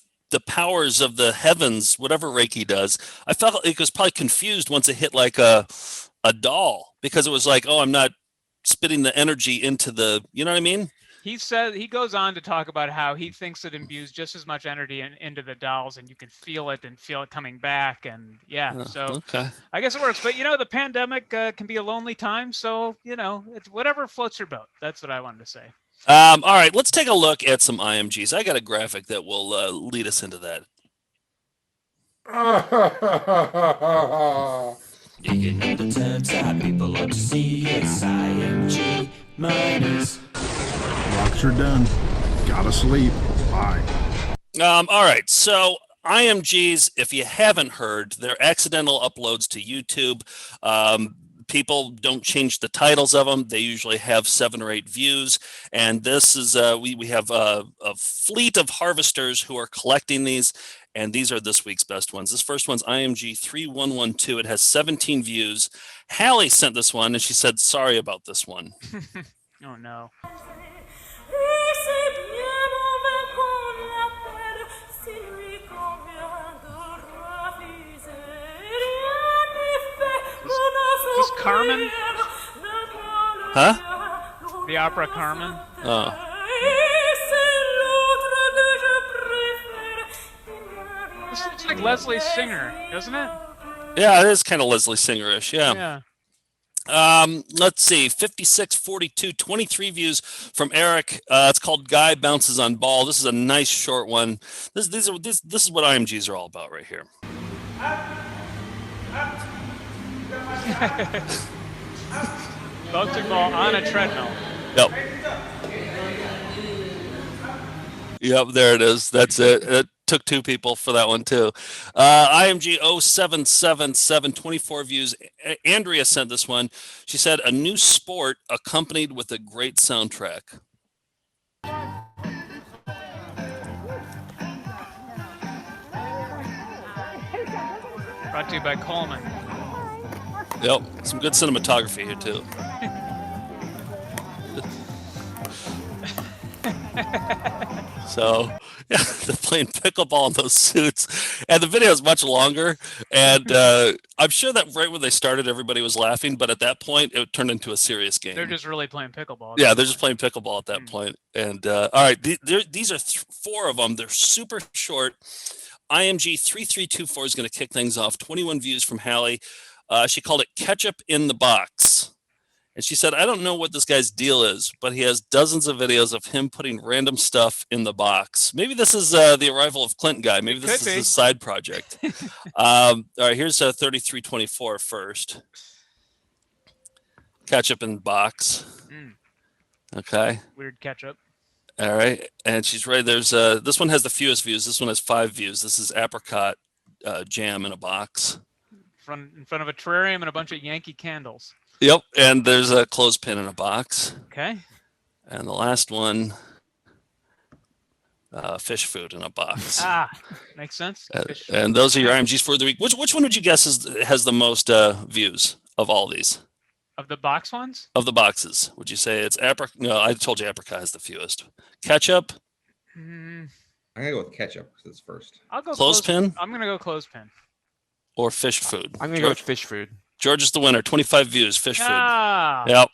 Speaker 3: powers of the heavens, whatever Reiki does, I felt like it was probably confused once it hit like a doll, because it was like, oh, I'm not spitting the energy into the, you know what I mean?
Speaker 2: He goes on to talk about how he thinks it imbues just as much energy into the dolls, and you can feel it coming back, and yeah. So
Speaker 3: okay.
Speaker 2: I guess it works. But you know, the pandemic can be a lonely time, so you know, it's whatever floats your boat. That's what I wanted to say.
Speaker 3: All right, let's take a look at some IMGs. I got a graphic that will lead us into that.
Speaker 1: Digging up the tub, people love to see us. IMG minus.
Speaker 16: Rocks are done. Gotta sleep. Bye.
Speaker 3: All right. So IMGs, if you haven't heard, they're accidental uploads to YouTube. People don't change the titles of them. They usually have 7 or 8 views. And this is, we have a fleet of harvesters who are collecting these. And these are this week's best ones. This first one's IMG 3112. It has 17 views. Hallie sent this one and she said, sorry about this one.
Speaker 2: Oh, no. Is this Carmen?
Speaker 3: Huh?
Speaker 2: The opera Carmen?
Speaker 3: Oh.
Speaker 2: This looks like Leslie Singer, doesn't it?
Speaker 3: Yeah, it is kind of Leslie Singer-ish, yeah. Let's see, 5642, 23 views from Eric. It's called Guy Bounces on Ball. This is a nice short one. This is what IMGs are all about right here.
Speaker 2: Bouncing ball on a treadmill.
Speaker 3: Yep. Yep, there it is. That's it. It took 2 people for that one too. IMG 0777, 24 views. Andrea sent this one. She said, a new sport accompanied with a great soundtrack.
Speaker 2: Brought to you by Coleman.
Speaker 3: Yep, some good cinematography here too. So, yeah, they're playing pickleball in those suits, and the video is much longer. And I'm sure that right when they started, everybody was laughing, but at that point, it turned into a serious game.
Speaker 2: They're just really playing pickleball.
Speaker 3: Yeah, they're just playing pickleball at that point. And all right, these are 4 of them. They're super short. IMG 3324 is going to kick things off. 21 views from Hallie. She called it Ketchup in the Box. And she said, I don't know what this guy's deal is, but he has dozens of videos of him putting random stuff in the box. Maybe this is the arrival of Clint guy. Maybe this is his side project. All right, here's 3324 first. Ketchup in the box. Okay.
Speaker 2: Weird ketchup.
Speaker 3: All right. And she's right. There's this one has the fewest views. This one has 5 views. This is apricot jam in a box.
Speaker 2: In front of a terrarium and a bunch of Yankee candles.
Speaker 3: Yep, and there's a clothespin in a box.
Speaker 2: Okay.
Speaker 3: And the last one, fish food in a box.
Speaker 2: Makes sense.
Speaker 3: And those are your IMGs for the week. Which one would you guess has the most views of all these?
Speaker 2: Of the box ones?
Speaker 3: Of the boxes, would you say it's apricot? No, I told you apricot has the fewest. Ketchup?
Speaker 5: I'm gonna go with ketchup because it's first.
Speaker 2: I'll go
Speaker 3: clothespin.
Speaker 2: I'm gonna go clothespin.
Speaker 3: Or fish food.
Speaker 4: I'm gonna go with fish food.
Speaker 3: George is the winner. 25 views. Fish food.
Speaker 2: Ah.
Speaker 3: Yep.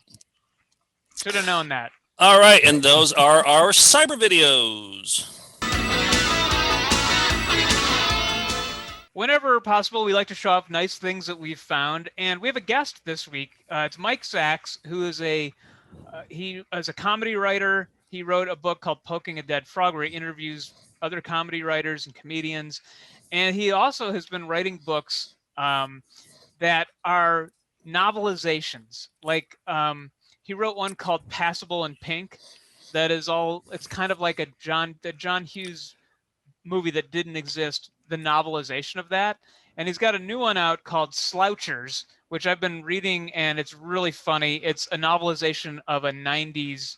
Speaker 2: Should have known that.
Speaker 3: All right, and those are our cyber videos.
Speaker 2: Whenever possible, we like to show off nice things that we've found, and we have a guest this week. It's Mike Sachs, who is he is a comedy writer. He wrote a book called Poking a Dead Frog, where he interviews other comedy writers and comedians, and he also has been writing books that are novelizations. Like he wrote one called Passable in Pink, that is it's kind of like the John Hughes movie that didn't exist, the novelization of that. And he's got a new one out called Slouchers, which I've been reading, and it's really funny. It's a novelization of a 90s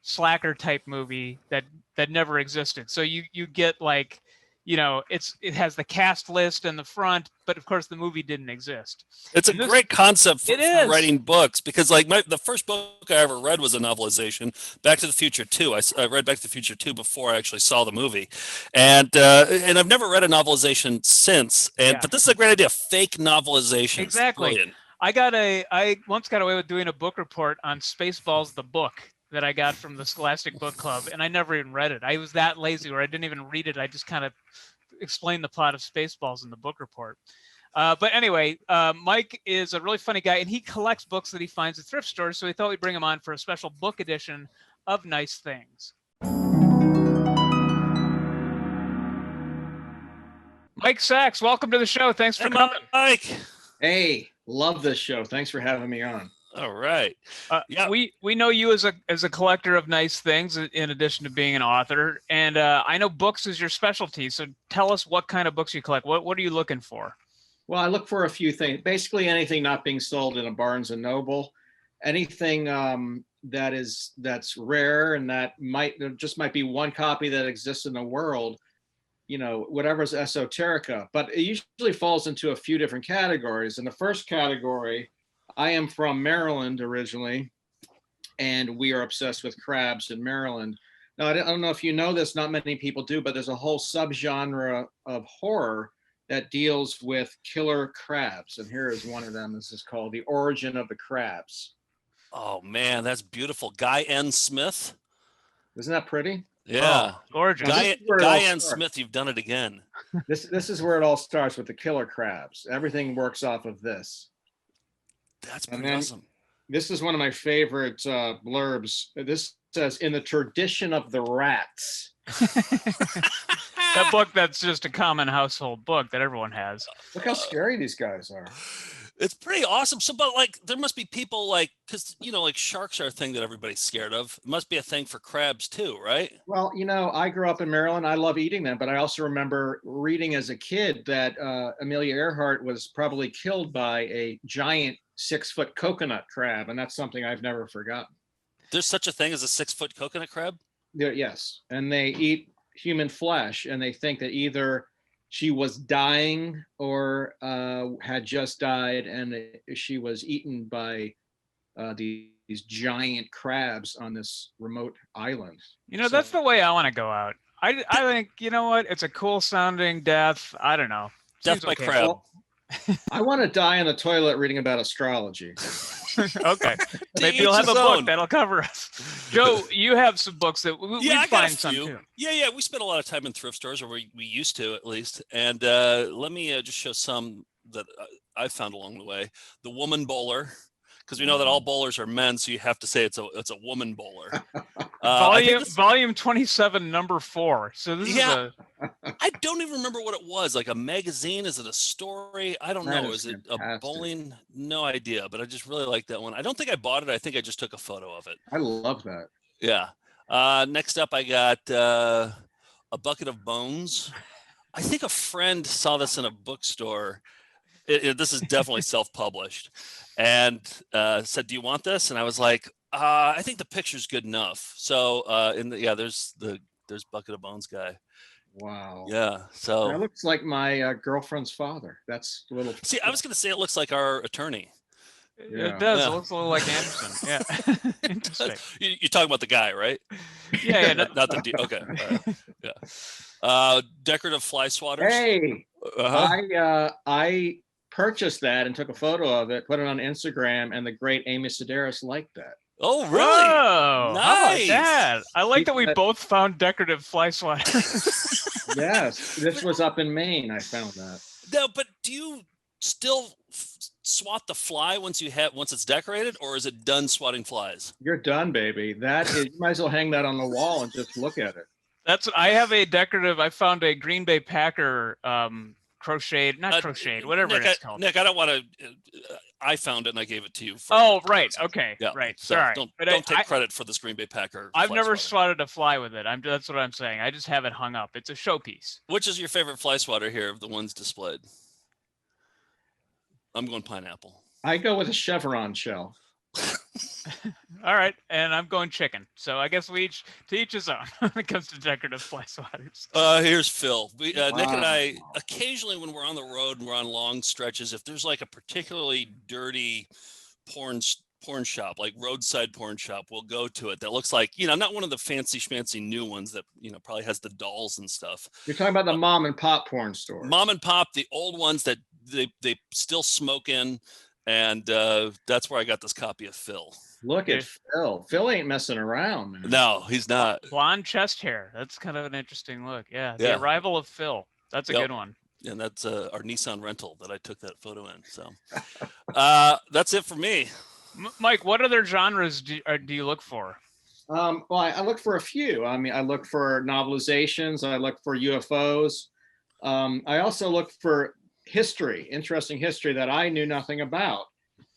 Speaker 2: slacker type movie that never existed. So you get like, it has the cast list in the front, but of course the movie didn't exist.
Speaker 3: It's a great concept for writing books, because like the first book I ever read was a novelization, Back to the Future 2. I read Back to the Future 2 before I actually saw the movie, and I've never read a novelization since. But this is a great idea, fake novelization.
Speaker 2: Exactly.
Speaker 3: Brilliant.
Speaker 2: I once got away with doing a book report on Spaceballs the book that I got from the Scholastic Book Club, and I never even read it. I was that lazy where I didn't even read it. I just kind of explained the plot of Spaceballs in the book report. But anyway, Mike is a really funny guy, and he collects books that he finds at thrift stores, so we thought we'd bring him on for a special book edition of Nice Things. Mike Sachs, welcome to the show. Thanks for coming.
Speaker 3: Mike.
Speaker 16: Hey, love this show. Thanks for having me on.
Speaker 3: All right.
Speaker 2: We know you as a collector of nice things in addition to being an author, and I know books is your specialty. So tell us what kind of books you collect. What are you looking for?
Speaker 16: Well, I look for a few things. Basically, anything not being sold in a Barnes and Noble, anything that's rare and that there just might be one copy that exists in the world. You know, whatever's esoterica, but it usually falls into a few different categories. In the first category, I am from Maryland originally, and we are obsessed with crabs in Maryland. Now, I don't know if you know this, not many people do, but there's a whole subgenre of horror that deals with killer crabs. And here is one of them. This is called The Origin of the Crabs.
Speaker 3: Oh, man, that's beautiful. Guy N. Smith.
Speaker 16: Isn't that pretty?
Speaker 3: Yeah.
Speaker 2: Oh, gorgeous.
Speaker 3: Guy N. Smith, you've done it again.
Speaker 16: This is where it all starts, with the killer crabs. Everything works off of this.
Speaker 3: That's pretty awesome.
Speaker 16: This is one of my favorite blurbs. This says, "In the tradition of the rats."
Speaker 2: That book that's just a common household book that everyone has.
Speaker 16: Look how scary these guys are.
Speaker 3: It's pretty awesome. So, but like, there must be people like, because, you know, like sharks are a thing that everybody's scared of. It must be a thing for crabs too, right?
Speaker 16: Well, you know, I grew up in Maryland. I love eating them, but I also remember reading as a kid that Amelia Earhart was probably killed by a giant 6-foot coconut crab, and that's something I've never forgotten.
Speaker 3: There's such a thing as a 6-foot coconut crab?
Speaker 16: Yes, and they eat human flesh, and they think that either she was dying or had just died, and she was eaten by these giant crabs on this remote island.
Speaker 2: You know, that's the way I want to go out. I think, you know what? It's a cool sounding death. I don't know.
Speaker 3: Death by crab.
Speaker 16: Well, I want to die in the toilet reading about astrology.
Speaker 2: Okay. Maybe you'll have a book that'll cover us. Joe, you have some books that we find some too.
Speaker 3: Yeah. We spent a lot of time in thrift stores, or we used to at least. And let me just show some that I found along the way. The woman bowler, because we know that all bowlers are men, so you have to say it's a woman bowler.
Speaker 2: Volume 27, number 4. So this is
Speaker 3: I don't even remember what it was. Like a magazine? Is it a story? I don't know. Is it a bowling? No idea. But I just really like that one. I don't think I bought it. I think I just took a photo of it.
Speaker 16: I love that.
Speaker 3: Yeah. Next up, I got a bucket of bones. I think a friend saw this in a bookstore. This is definitely self-published, and said, "Do you want this?" And I was like, "I think the picture's good enough." So, there's bucket of bones guy.
Speaker 16: Wow.
Speaker 3: Yeah. So
Speaker 16: that looks like my girlfriend's father. That's a little.
Speaker 3: See, I was going to say it looks like our attorney.
Speaker 2: Yeah. It does. It looks a little like Anderson. Yeah. Interesting.
Speaker 3: You're talking about the guy, right?
Speaker 2: Yeah.
Speaker 3: Not the okay. Yeah. Decorative fly swatters.
Speaker 16: Hey, I purchased that and took a photo of it, put it on Instagram, and the great Amy Sedaris liked that.
Speaker 3: Oh, really?
Speaker 2: Oh,
Speaker 3: nice.
Speaker 2: How about that? I like that we both found decorative fly swatters.
Speaker 16: Yes, this was up in Maine. I found that.
Speaker 3: No, but do you still swat the fly once it's decorated, or is it done swatting flies?
Speaker 16: You're done, baby. You might as well hang that on the wall and just look at it.
Speaker 2: I have a decorative. I found a Green Bay Packer crocheted, whatever
Speaker 3: Nick,
Speaker 2: it's called.
Speaker 3: Nick, I don't want to. I found it and I gave it to you.
Speaker 2: Right. Okay.
Speaker 3: Yeah.
Speaker 2: Right.
Speaker 3: So
Speaker 2: Sorry.
Speaker 3: Don't take credit for this Green Bay Packer.
Speaker 2: I've never swatted a fly with it. That's what I'm saying. I just have it hung up. It's a showpiece.
Speaker 3: Which is your favorite fly swatter here of the ones displayed? I'm going pineapple.
Speaker 16: I go with a chevron shell.
Speaker 2: All right, and I'm going chicken. So I guess to each his own when it comes to decorative fly swatters.
Speaker 3: Here's Phil. Nick and I, occasionally when we're on the road and we're on long stretches, if there's like a particularly dirty porn shop, like roadside porn shop, we'll go to it. That looks like, not one of the fancy schmancy new ones that, probably has the dolls and stuff.
Speaker 16: You're talking about the mom and pop porn stores.
Speaker 3: Mom and pop, the old ones that they still smoke in. And that's where I got this copy of Phil.
Speaker 16: Look at Phil. Phil ain't messing around, man.
Speaker 3: No, he's not.
Speaker 2: Blonde chest hair. That's kind of an interesting look. Yeah. The arrival of Phil. That's a good one.
Speaker 3: And that's our Nissan rental that I took that photo in. So that's it for me.
Speaker 2: Mike, what other genres do you look for?
Speaker 16: Well, I look for a few. I mean, I look for novelizations. I look for UFOs. I also look for interesting history that I knew nothing about.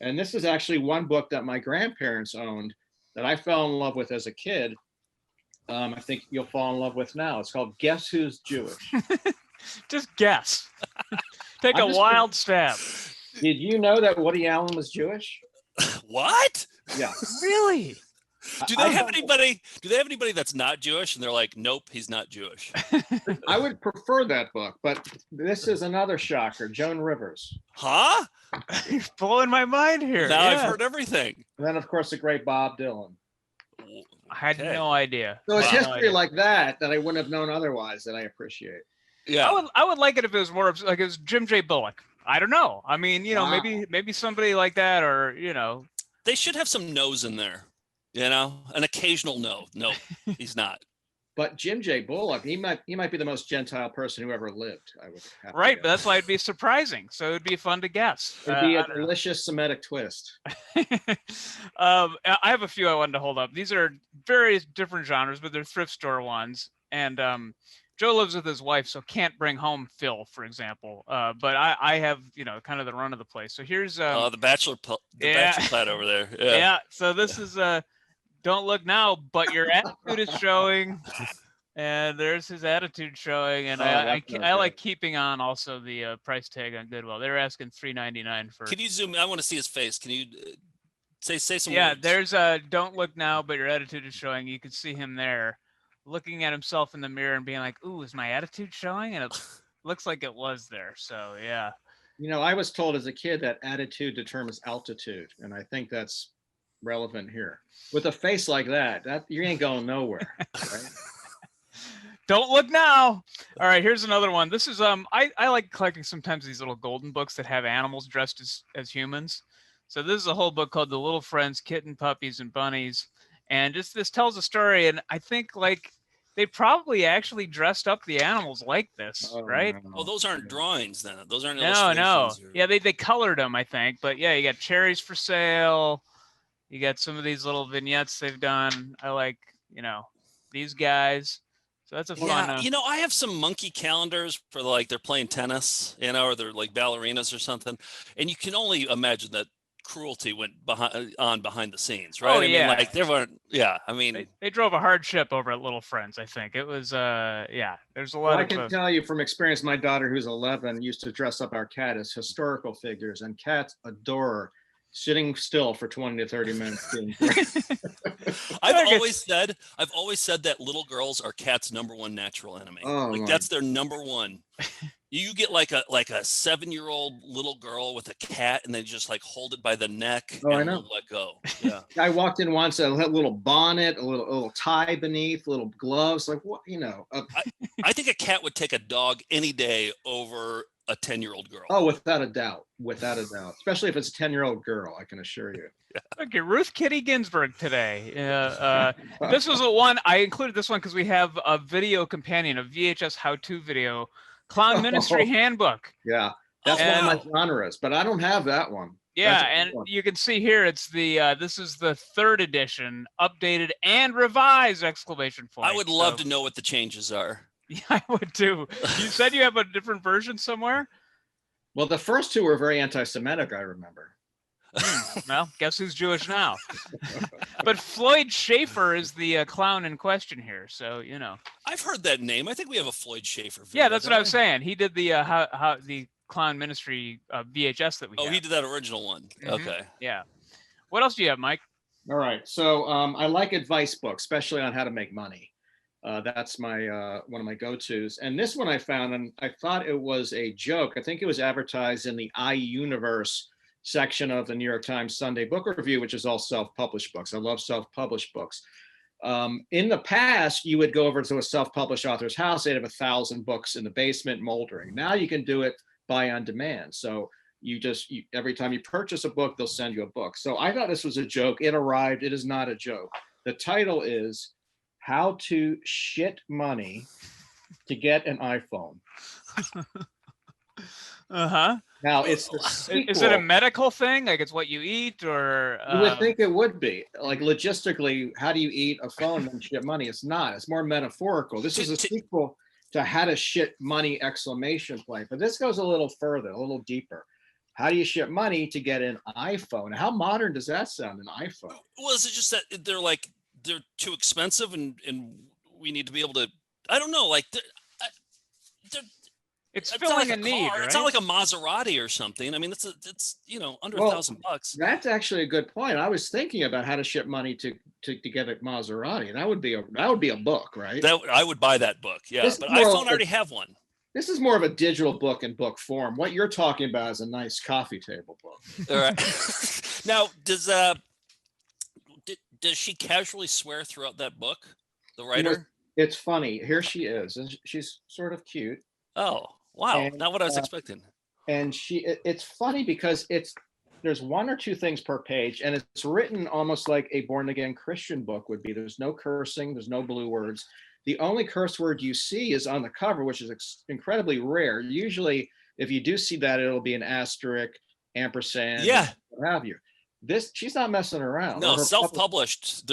Speaker 16: And this is actually one book that my grandparents owned that I fell in love with as a kid. I think you'll fall in love with now. It's called Guess Who's Jewish?
Speaker 2: Just guess. Take
Speaker 16: I'm
Speaker 2: a
Speaker 16: just
Speaker 2: wild stab.
Speaker 16: Did you know that Woody Allen was Jewish?
Speaker 3: What?
Speaker 16: Yeah.
Speaker 2: Really?
Speaker 3: Do they have anybody? Do they have anybody that's not Jewish? And they're like, nope, he's not Jewish.
Speaker 16: I would prefer that book, but this is another shocker. Joan Rivers.
Speaker 3: Huh?
Speaker 2: You're blowing my mind here.
Speaker 3: Now I've
Speaker 2: Yeah.
Speaker 3: heard everything.
Speaker 16: And then, of course, the great Bob Dylan.
Speaker 2: I had no idea.
Speaker 16: So it's
Speaker 2: No
Speaker 16: history
Speaker 2: idea.
Speaker 16: like that I wouldn't have known otherwise that I appreciate.
Speaker 3: Yeah.
Speaker 2: I would like it if it was more of like it was Jim J. Bullock. I don't know. I mean, you know,
Speaker 16: Wow.
Speaker 2: maybe somebody like that, or you know,
Speaker 3: They should have some no's in there. You know, an occasional no. No, he's not.
Speaker 16: But Jim J. Bullock, he might be the most Gentile person who ever lived. I would have to
Speaker 2: right?
Speaker 16: guess.
Speaker 2: But that's why it'd be surprising. So it'd be fun to guess.
Speaker 16: It'd be
Speaker 2: I
Speaker 16: a
Speaker 2: don't know.
Speaker 16: delicious Semitic twist.
Speaker 2: I have a few I wanted to hold up. These are various different genres, but they're thrift store ones. And Joe lives with his wife, so can't bring home Phil, for example. But I have, you know, kind of the run of the place. So here's
Speaker 3: The bachelor pad over there.
Speaker 2: yeah.
Speaker 3: Yeah.
Speaker 2: So this is don't look now, but your attitude is showing. And there's his attitude showing, and I like keeping on also the price tag on Goodwill. They're asking $3.99 for.
Speaker 3: Can you zoom? I want to see his face. Can you say some
Speaker 2: Yeah,
Speaker 3: words?
Speaker 2: there's don't look now, but your attitude is showing. You can see him there, looking at himself in the mirror and being like, "Ooh, is my attitude showing?" And it looks like it was there. So yeah.
Speaker 16: You know, I was told as a kid that attitude determines altitude, and I think that's relevant here. With a face like that you ain't going nowhere, right?
Speaker 2: Don't look now. All right, here's another one. This is I like collecting sometimes these little golden books that have animals dressed as humans. So this is a whole book called The Little Friends, Kitten, Puppies, and Bunnies. And just this tells a story, and I think like they probably actually dressed up the animals like this, right?
Speaker 3: Oh, those aren't drawings then. Those aren't
Speaker 2: No.
Speaker 3: illustrations.
Speaker 2: Yeah, they colored them, I think. But yeah, you got cherries for sale. You got some of these little vignettes they've done. I like, you know, these guys. So that's a fun.
Speaker 3: Yeah, you know, I have some monkey calendars for like they're playing tennis, you know, or they're like ballerinas or something, and you can only imagine that cruelty went behind the scenes, right?
Speaker 2: Oh,
Speaker 3: I
Speaker 2: yeah.
Speaker 3: mean, like they weren't. Yeah, I mean,
Speaker 2: They drove a hard ship over at Little Friends, I think. It was yeah, there's a lot
Speaker 16: Well, I
Speaker 2: of
Speaker 16: can tell you from experience, my daughter who's 11 used to dress up our cat as historical figures, and cats adore her. Sitting still for 20 to 30 minutes.
Speaker 3: I've always said that little girls are cats' number one natural enemy.
Speaker 16: Oh,
Speaker 3: like
Speaker 16: my.
Speaker 3: that's their number one. You get like a 7-year-old little girl with a cat, and they just like hold it by the neck
Speaker 16: Oh,
Speaker 3: and
Speaker 16: I know.
Speaker 3: won't let go. Yeah.
Speaker 16: I walked in once, a little bonnet, a little tie beneath, little gloves, like what, you know.
Speaker 3: I think a cat would take a dog any day over a 10-year-old girl.
Speaker 16: Oh, without a doubt, especially if it's a 10-year-old girl, I can assure you.
Speaker 2: Okay, Ruth Kitty Ginsburg today. This was the one I included. This one because we have a video companion, a VHS how-to video, Clown Ministry Handbook.
Speaker 16: Yeah, that's one of my genres, but I don't have that one.
Speaker 2: Yeah,
Speaker 16: That's a
Speaker 2: and
Speaker 16: good one.
Speaker 2: you can see here it's the this is the 3rd edition, updated and revised !
Speaker 3: I would love to know what the changes are.
Speaker 2: Yeah, I would too. You said you have a different version somewhere?
Speaker 16: Well, the first two were very anti-Semitic, I remember.
Speaker 2: Well, guess who's Jewish now? But Floyd Schaefer is the clown in question here, so you know.
Speaker 3: I've heard that name. I think we have a Floyd Schaefer video.
Speaker 2: Yeah, that's what
Speaker 3: don't
Speaker 2: I was saying. He did the how the Clown Ministry VHS that we
Speaker 3: Oh,
Speaker 2: have.
Speaker 3: he did that original one.
Speaker 2: Mhm.
Speaker 3: Okay.
Speaker 2: Yeah. What else do you have, Mike?
Speaker 16: All right, so I like advice books, especially on how to make money. That's my one of my go-tos. And this one I found, and I thought it was a joke. I think it was advertised in the iUniverse section of the New York Times Sunday Book Review, which is all self-published books. I love self-published books. In the past, you would go over to a self-published author's house. They'd have 1,000 books in the basement moldering. Now you can do it buy on demand. So every time you purchase a book, they'll send you a book. So I thought this was a joke. It arrived. It is not a joke. The title is How to Shit Money to Get an iPhone.
Speaker 2: Uh-huh.
Speaker 16: Now it's the
Speaker 2: Is it a
Speaker 16: sequel.
Speaker 2: medical thing? Like it's what you eat, or
Speaker 16: You would think it would be. Like logistically, how do you eat a phone and shit money? It's not. It's more metaphorical. This is a sequel to How to Shit Money ! But this goes a little further, a little deeper. How do you ship money to get an iPhone? How modern does that sound, an iPhone?
Speaker 3: Well, is it just that they're too expensive and we need to be able to, I don't know, like
Speaker 2: it's
Speaker 3: not
Speaker 2: filling
Speaker 3: like
Speaker 2: a need,
Speaker 3: car.
Speaker 2: right?
Speaker 3: It's not like a Maserati or something. I mean, it's under
Speaker 16: Well,
Speaker 3: $1,000.
Speaker 16: That's actually a good point. I was thinking about how to ship money to get a Maserati. That would be a book, right?
Speaker 3: That I would buy that book. Yeah,
Speaker 16: This
Speaker 3: but
Speaker 16: is more
Speaker 3: iPhone
Speaker 16: like-
Speaker 3: already have one.
Speaker 16: This is more of a digital book in book form. What you're talking about is a nice coffee table book.
Speaker 3: All right. Now, does she casually swear throughout that book? The writer?
Speaker 16: It's funny. Here she is, and she's sort of cute.
Speaker 3: Oh, wow.
Speaker 16: And,
Speaker 3: Not what I was expecting.
Speaker 16: And it's funny because there's one or two things per page, and it's written almost like a born again Christian book would be. There's no cursing, there's no blue words. The only curse word you see is on the cover, which is incredibly rare. Usually, if you do see that, it'll be an asterisk, ampersand, what have you. She's not messing around.
Speaker 3: No, self-published.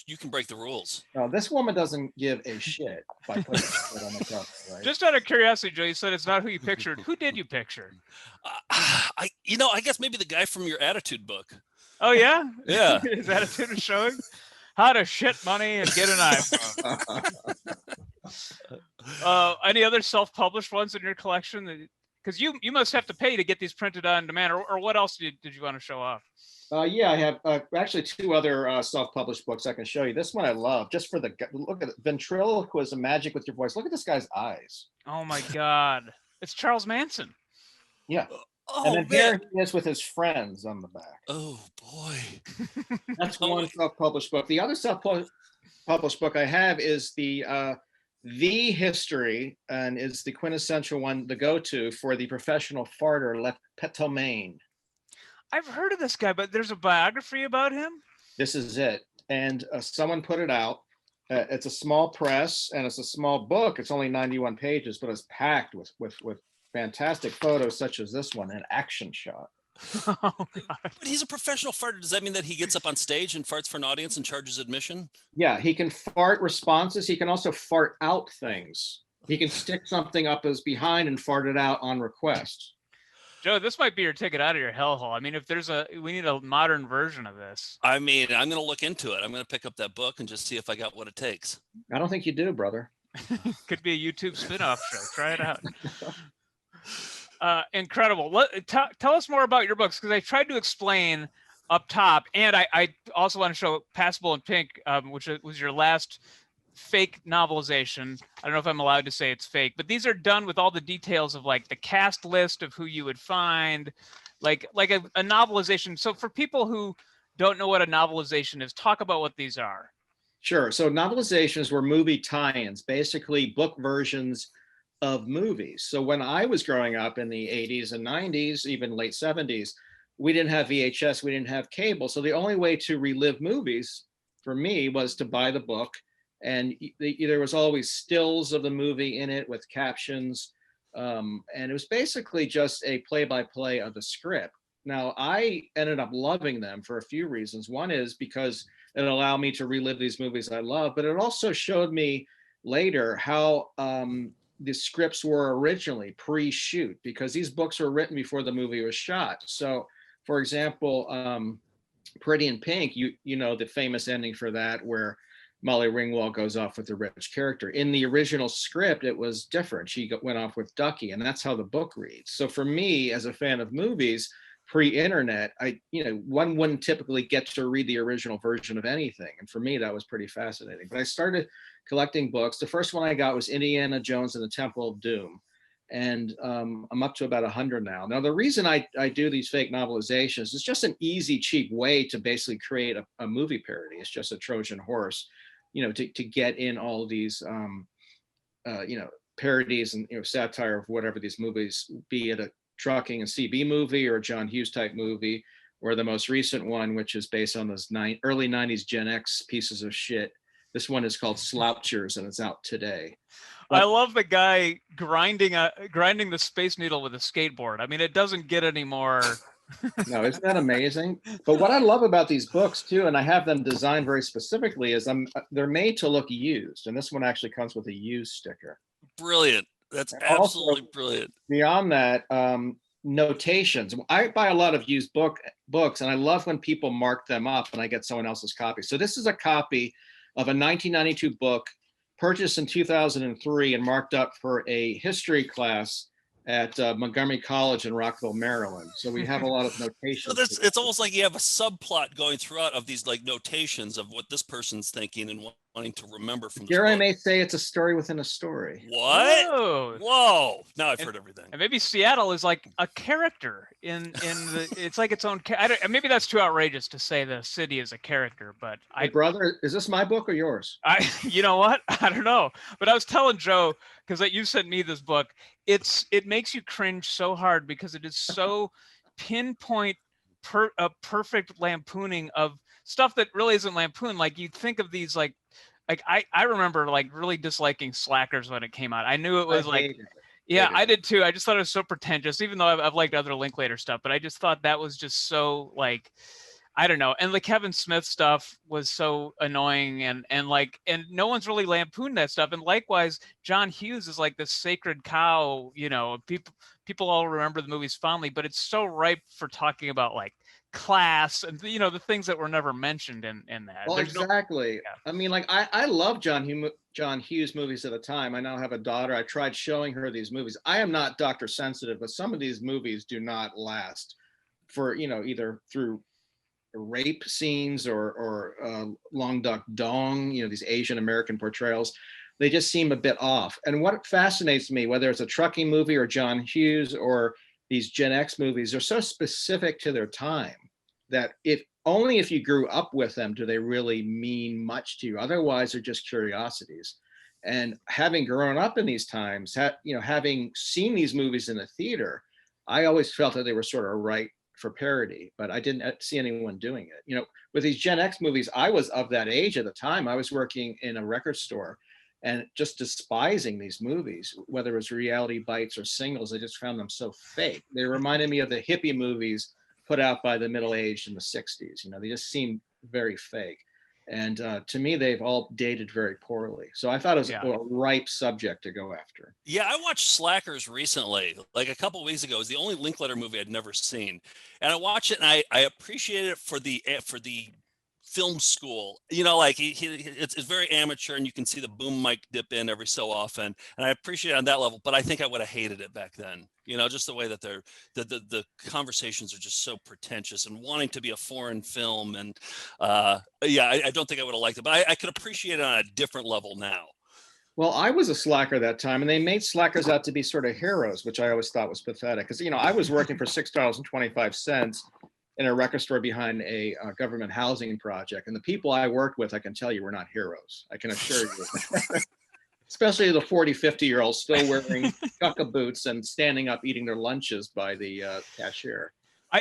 Speaker 3: You can break the rules.
Speaker 16: No, this woman doesn't give a shit by putting it on the cover, right?
Speaker 2: Just out of curiosity, Joe, you said it's not who you pictured. Who did you picture?
Speaker 3: I guess maybe the guy from your attitude book.
Speaker 2: Oh yeah,
Speaker 3: Yeah.
Speaker 2: His attitude is showing. How to shit money and get an iPhone. Any other self-published ones in your collection? Because you must have to pay to get these printed on demand, or what else did you want to show off?
Speaker 16: Yeah, I have actually two other self-published books I can show you. This one I love, just for look at it. Ventriloquism, Magic with Your Voice. Look at this guy's eyes.
Speaker 2: Oh my God, it's Charles Manson.
Speaker 16: Yeah.
Speaker 3: Oh,
Speaker 16: and then
Speaker 3: man.
Speaker 16: there he is with his friends on the back.
Speaker 3: Oh boy.
Speaker 16: That's one self-published book. The other self-published book I have is the History, and is the quintessential one, the go-to for the professional farter Lepetomaine.
Speaker 2: I've heard of this guy, but there's a biography about him.
Speaker 16: This is it. And someone put it out. It's a small press and it's a small book. It's only 91 pages, but it's packed with fantastic photos such as this one, an action shot.
Speaker 2: Oh, God.
Speaker 3: But he's a professional farter. Does that mean that he gets up on stage and farts for an audience and charges admission?
Speaker 16: Yeah, he can fart responses. He can also fart out things. He can stick something up his behind and fart it out on request.
Speaker 2: Joe, this might be your ticket out of your hellhole. I mean, we need a modern version of this.
Speaker 3: I mean, I'm going to look into it. I'm going to pick up that book and just see if I got what it takes.
Speaker 16: I don't think you do, brother.
Speaker 2: Could be a YouTube spin-off show. Try it out. Incredible. Tell us more about your books, because I tried to explain up top, and I also want to show Passable in Pink, which was your last fake novelization. I don't know if I'm allowed to say it's fake, but these are done with all the details of like the cast list of who you would find, like a novelization. So for people who don't know what a novelization is, talk about what these are.
Speaker 16: Sure. So novelizations were movie tie-ins, basically book versions of movies. So when I was growing up in the 80s and 90s, even late 70s, we didn't have VHS, we didn't have cable. So the only way to relive movies for me was to buy the book. And there was always stills of the movie in it with captions. And it was basically just a play-by-play of the script. Now, I ended up loving them for a few reasons. One is because it allowed me to relive these movies I love, but it also showed me later how the scripts were originally pre-shoot, because these books were written before the movie was shot. So, for example, Pretty in Pink, you know the famous ending for that, where Molly Ringwald goes off with the rich character. In the original script, it was different. She went off with Ducky, and that's how the book reads. So for me, as a fan of movies, pre-internet, one wouldn't typically get to read the original version of anything. And for me, that was pretty fascinating. But I started collecting books. The first one I got was Indiana Jones and the Temple of Doom. And I'm up to about 100 now. Now, the reason I do these fake novelizations is just an easy, cheap way to basically create a movie parody. It's just a Trojan horse, to get in all these, parodies and, satire of whatever these movies, be it a trucking and CB movie or a John Hughes type movie, or the most recent one, which is based on those early 90s Gen X pieces of shit. This one is called Slouchers, and it's out today.
Speaker 2: I love the guy grinding the Space Needle with a skateboard. I mean, it doesn't get any more.
Speaker 16: No, isn't that amazing? But what I love about these books too, and I have them designed very specifically, is they're made to look used. And this one actually comes with a used sticker.
Speaker 3: Brilliant. That's absolutely brilliant.
Speaker 16: Beyond that, notations. I buy a lot of used books, and I love when people mark them up and I get someone else's copy. So this is a copy of a 1992 book purchased in 2003 and marked up for a history class at Montgomery College in Rockville, Maryland. So we have a lot of notations.
Speaker 3: So it's almost like you have a subplot going throughout of these like notations of what this person's thinking and wanting to remember from.
Speaker 16: Dare I may say it's a story within a story.
Speaker 3: What?
Speaker 2: Whoa.
Speaker 3: Whoa! Now I've heard everything.
Speaker 2: And maybe Seattle is like a character in the. It's like its own. Maybe that's too outrageous to say the city is a character, but
Speaker 16: My brother, is this my book or yours?
Speaker 2: You know what? I don't know. But I was telling Joe, because you sent me this book. It makes you cringe so hard because it is so pinpoint, a perfect lampooning of stuff that really isn't lampoon. Like you think of these like I remember like really disliking Slackers when it came out. I knew it was yeah, I did too. I just thought it was so pretentious, even though I've liked other Linklater stuff, but I just thought that was just so like, I don't know. And the Kevin Smith stuff was so annoying and no one's really lampooned that stuff. And likewise, John Hughes is like this sacred cow, people all remember the movies fondly, but it's so ripe for talking about like class and the things that were never mentioned in that.
Speaker 16: Well, exactly. I mean, like I love John Hughes movies at the time. I now have a daughter. I tried showing her these movies. I am not doctor sensitive, but some of these movies do not last for either through rape scenes or Long Duck Dong, these Asian American portrayals. They just seem a bit off. And what fascinates me, whether it's a trucking movie or John Hughes or these Gen X movies, are so specific to their time that if you grew up with them do they really mean much to you. Otherwise, they're just curiosities. And having grown up in these times, having seen these movies in the theater, I always felt that they were sort of right for parody, but I didn't see anyone doing it. With these Gen X movies, I was of that age at the time. I was working in a record store and just despising these movies, whether it was Reality Bites or singles. I just found them so fake. They reminded me of the hippie movies put out by the middle-aged in the 60s. They just seemed very fake. And to me, they've all dated very poorly. So I thought it was a ripe subject to go after.
Speaker 3: Yeah, I watched Slackers recently, like a couple of weeks ago. It was the only Linklater movie I'd never seen. And I watched it and I appreciated it for the film school, it's very amateur and you can see the boom mic dip in every so often. And I appreciate it on that level, but I think I would have hated it back then. Just the way that the conversations are just so pretentious and wanting to be a foreign film. And I don't think I would have liked it, but I could appreciate it on a different level now.
Speaker 16: Well, I was a slacker that time, and they made slackers out to be sort of heroes, which I always thought was pathetic. Because, I was working for $6.25 in a record store behind a government housing project. And the people I worked with, I can tell you, were not heroes. I can assure you. Especially the 40, 50-year-olds still wearing chukka boots and standing up eating their lunches by the cashier.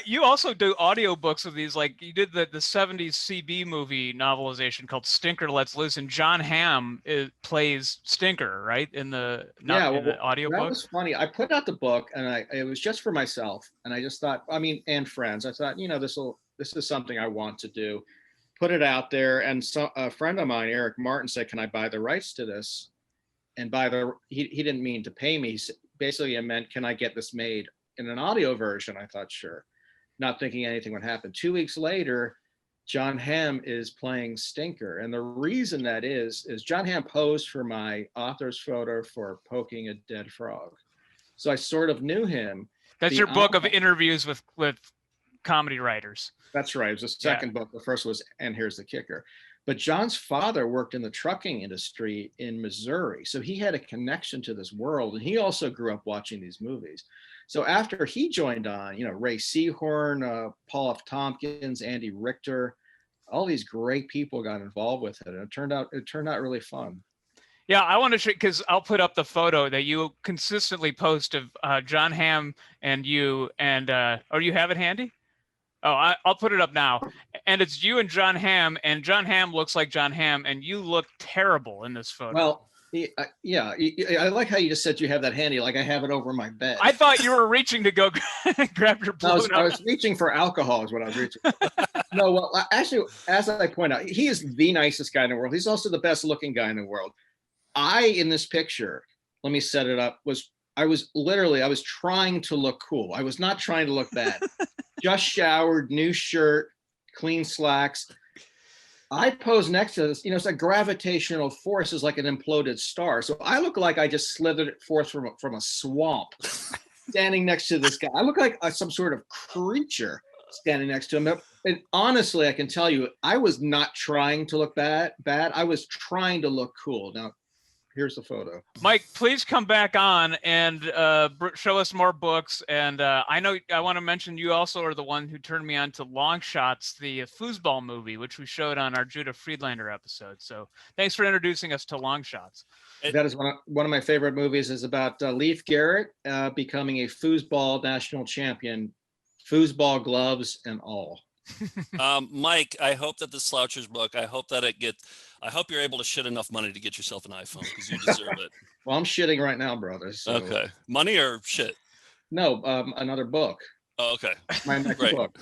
Speaker 2: You also do audiobooks of these, like you did the 70s CB movie novelization called Stinker Lets Loose, and John Hamm plays Stinker, right? In the audiobook.
Speaker 16: That was funny. I put out the book and it was just for myself. And I just thought, and friends, I thought, this is something I want to do. Put it out there. And so a friend of mine, Eric Martin, said, can I buy the rights to this? And he didn't mean to pay me. Basically, I meant, can I get this made in an audio version? I thought, sure. Not thinking anything would happen. 2 weeks later, John Hamm is playing Stinker. And the reason that is John Hamm posed for my author's photo for Poking a Dead Frog. So I sort of knew him.
Speaker 2: That's your book of interviews with comedy writers.
Speaker 16: That's right. It was the second book. The first was And Here's the Kicker. But John's father worked in the trucking industry in Missouri. So he had a connection to this world. And he also grew up watching these movies. So after he joined on, Ray Seahorn, Paul F. Tompkins, Andy Richter, all these great people got involved with it. And it turned out really fun.
Speaker 2: Yeah, I want to show, because I'll put up the photo that you consistently post of John Hamm and you, and you have it handy? Oh, I'll put it up now. And it's you and John Hamm looks like John Hamm, and you look terrible in this photo.
Speaker 16: Well, yeah, I like how you just said you have that handy, like I have it over my bed.
Speaker 2: I thought you were reaching to go grab your balloon.
Speaker 16: I was reaching for alcohol is what I was reaching for. No, well, actually, as I point out, he is the nicest guy in the world. He's also the best looking guy in the world. In this picture, let me set it up, was I was trying to look cool. I was not trying to look bad. Just showered, new shirt, clean slacks. I pose next to this, it's a gravitational force is like an imploded star. So I look like I just slithered forth from a swamp standing next to this guy. I look like some sort of creature standing next to him. And honestly, I can tell you, I was not trying to look bad. I was trying to look cool. Now, here's the photo.
Speaker 2: Mike, please come back on and show us more books. And I want to mention you also are the one who turned me on to Long Shots, the foosball movie, which we showed on our Judah Friedlander episode. So thanks for introducing us to Long Shots.
Speaker 16: That is one of my favorite movies. Is about Leif Garrett becoming a foosball national champion, foosball gloves and all.
Speaker 3: Mike, I hope that the Slouchers book, I hope you're able to shit enough money to get yourself an iPhone because you deserve it.
Speaker 16: Well, I'm shitting right now, brothers. So.
Speaker 3: Okay. Money or shit?
Speaker 16: No, another book.
Speaker 3: Oh, okay.
Speaker 16: My next book.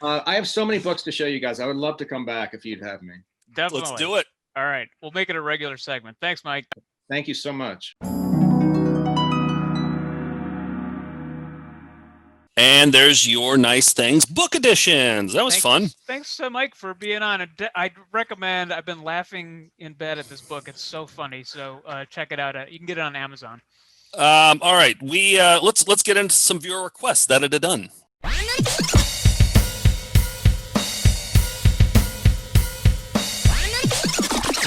Speaker 16: I have so many books to show you guys. I would love to come back if you'd have me.
Speaker 2: Definitely.
Speaker 3: Let's do it.
Speaker 2: All right. We'll make it a regular segment. Thanks, Mike.
Speaker 16: Thank you so much.
Speaker 3: And there's Your Nice Things book editions. That was fun.
Speaker 2: Thanks, Mike, for being on. I'd recommend. I've been laughing in bed at this book. It's so funny. So check it out. You can get it on Amazon.
Speaker 3: All right, we let's get into some viewer requests that it had done.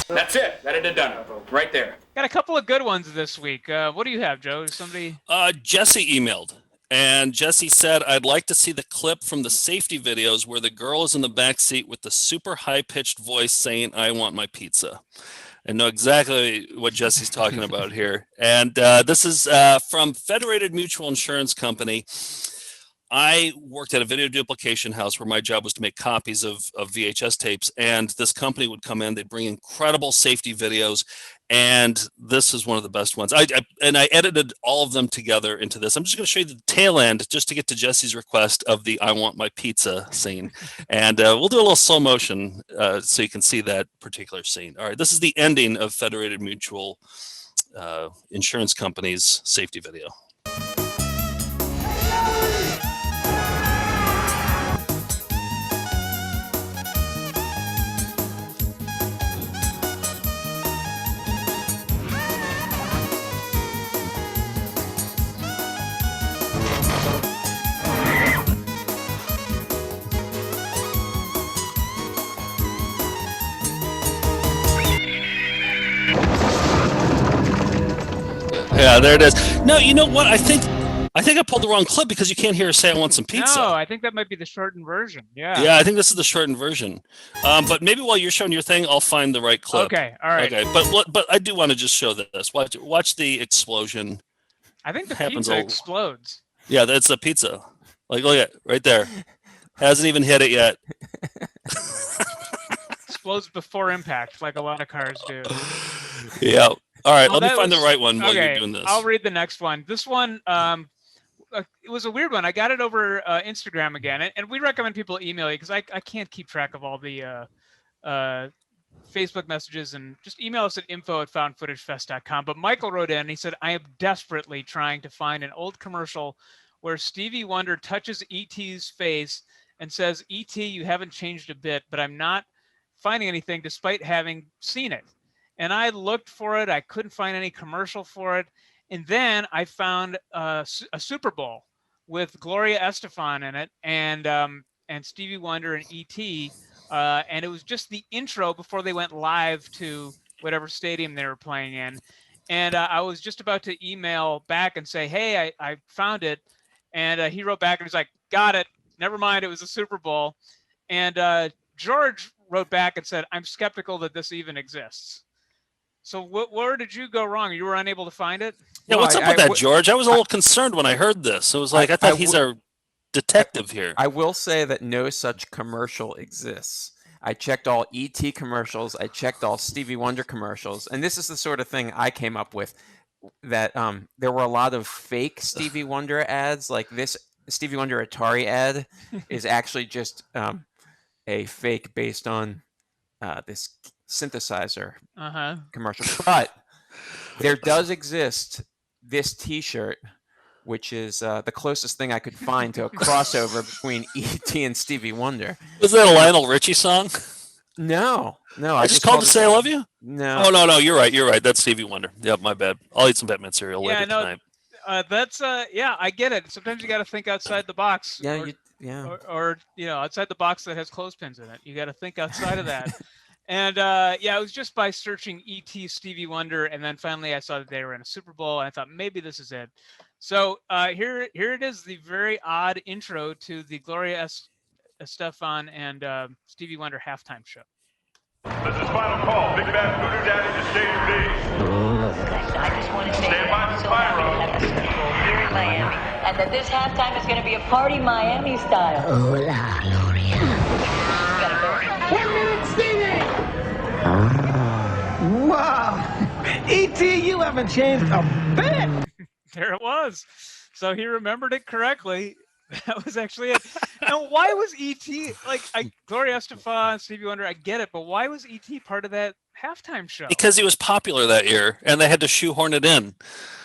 Speaker 17: That's it. That had done it. Right there.
Speaker 2: Got a couple of good ones this week. What do you have, Joe? Somebody?
Speaker 3: Jesse emailed. And Jesse said, I'd like to see the clip from the safety videos where the girl is in the back seat with the super high-pitched voice saying, I want my pizza. I know exactly what Jesse's talking about here. And this is from Federated Mutual Insurance Company. I worked at a video duplication house where my job was to make copies of VHS tapes. And this company would come in, they'd bring incredible safety videos. And this is one of the best ones. I edited all of them together into this. I'm just going to show you the tail end just to get to Jesse's request of the I want my pizza scene. And we'll do a little slow motion so you can see that particular scene. All right, this is the ending of Federated Mutual Insurance Company's safety video. Yeah, there it is. No, you know what? I think I pulled the wrong clip because you can't hear her say I want some pizza.
Speaker 2: No, I think that might be the shortened version. Yeah.
Speaker 3: Yeah, I think this is the shortened version. But maybe while you're showing your thing, I'll find the right clip.
Speaker 2: Okay, all right.
Speaker 3: Okay, but I do want to just show this. Watch the explosion.
Speaker 2: I think the pizza explodes.
Speaker 3: Yeah, that's a pizza. Like, look at it, right there. Hasn't even hit it yet.
Speaker 2: Explodes before impact, like a lot of cars do.
Speaker 3: Yeah. All right, let me find the right one while
Speaker 2: okay,
Speaker 3: you're doing this.
Speaker 2: I'll read the next one. This one, it was a weird one. I got it over Instagram again, and we recommend people email you because I can't keep track of all the Facebook messages, and just email us at info@foundfootagefest.com. But Michael wrote in, he said, I am desperately trying to find an old commercial where Stevie Wonder touches E.T.'s face and says, E.T., you haven't changed a bit, but I'm not finding anything despite having seen it. And I looked for it. I couldn't find any commercial for it. And then I found a Super Bowl with Gloria Estefan in it and Stevie Wonder and E.T. And it was just the intro before they went live to whatever stadium they were playing in. And I was just about to email back and say, hey, I found it. And he wrote back and was like, got it. Never mind. It was a Super Bowl. And George wrote back and said, I'm skeptical that this even exists. So where did you go wrong? You were unable to find it?
Speaker 3: Yeah, what's up with that, George? I was a little concerned when I heard this. It was like, I thought he's our detective here.
Speaker 4: I will say that no such commercial exists. I checked all E.T. commercials. I checked all Stevie Wonder commercials. And this is the sort of thing I came up with, that there were a lot of fake Stevie Wonder ads. Like this Stevie Wonder Atari ad is actually just a fake based on this synthesizer commercial. But there does exist this T-shirt, which is the closest thing I could find to a crossover between E.T. and Stevie Wonder.
Speaker 3: Was that a Lionel Richie song?
Speaker 4: No.
Speaker 3: I just called to say I love you?
Speaker 4: No.
Speaker 3: Oh, no, you're right. That's Stevie Wonder. Yep, my bad. I'll eat some Batman cereal later tonight.
Speaker 2: That's I get it. Sometimes you got to think outside the box.
Speaker 4: Yeah,
Speaker 2: or outside the box that has clothespins in it. You got to think outside of that. And it was just by searching E.T. Stevie Wonder, and then finally I saw that they were in a Super Bowl, and I thought maybe this is it. So here it is, the very odd intro to the Gloria Estefan and Stevie Wonder halftime show.
Speaker 18: This is final call. Big Bad Voodoo Daddy to Stage B.
Speaker 14: I just want to say
Speaker 18: Stand by the Spyro.
Speaker 14: Here in Miami, and that this halftime is going to be a party Miami style.
Speaker 11: Hola, Gloria.
Speaker 14: 1 minute, Stevie!
Speaker 11: Wow. E.T., you haven't changed a bit.
Speaker 2: There it was. So he remembered it correctly. That was actually it. Now, why was E.T. Gloria Estefan, Stevie Wonder? I get it, but why was E.T. part of that halftime show?
Speaker 3: Because he was popular that year, and they had to shoehorn it in.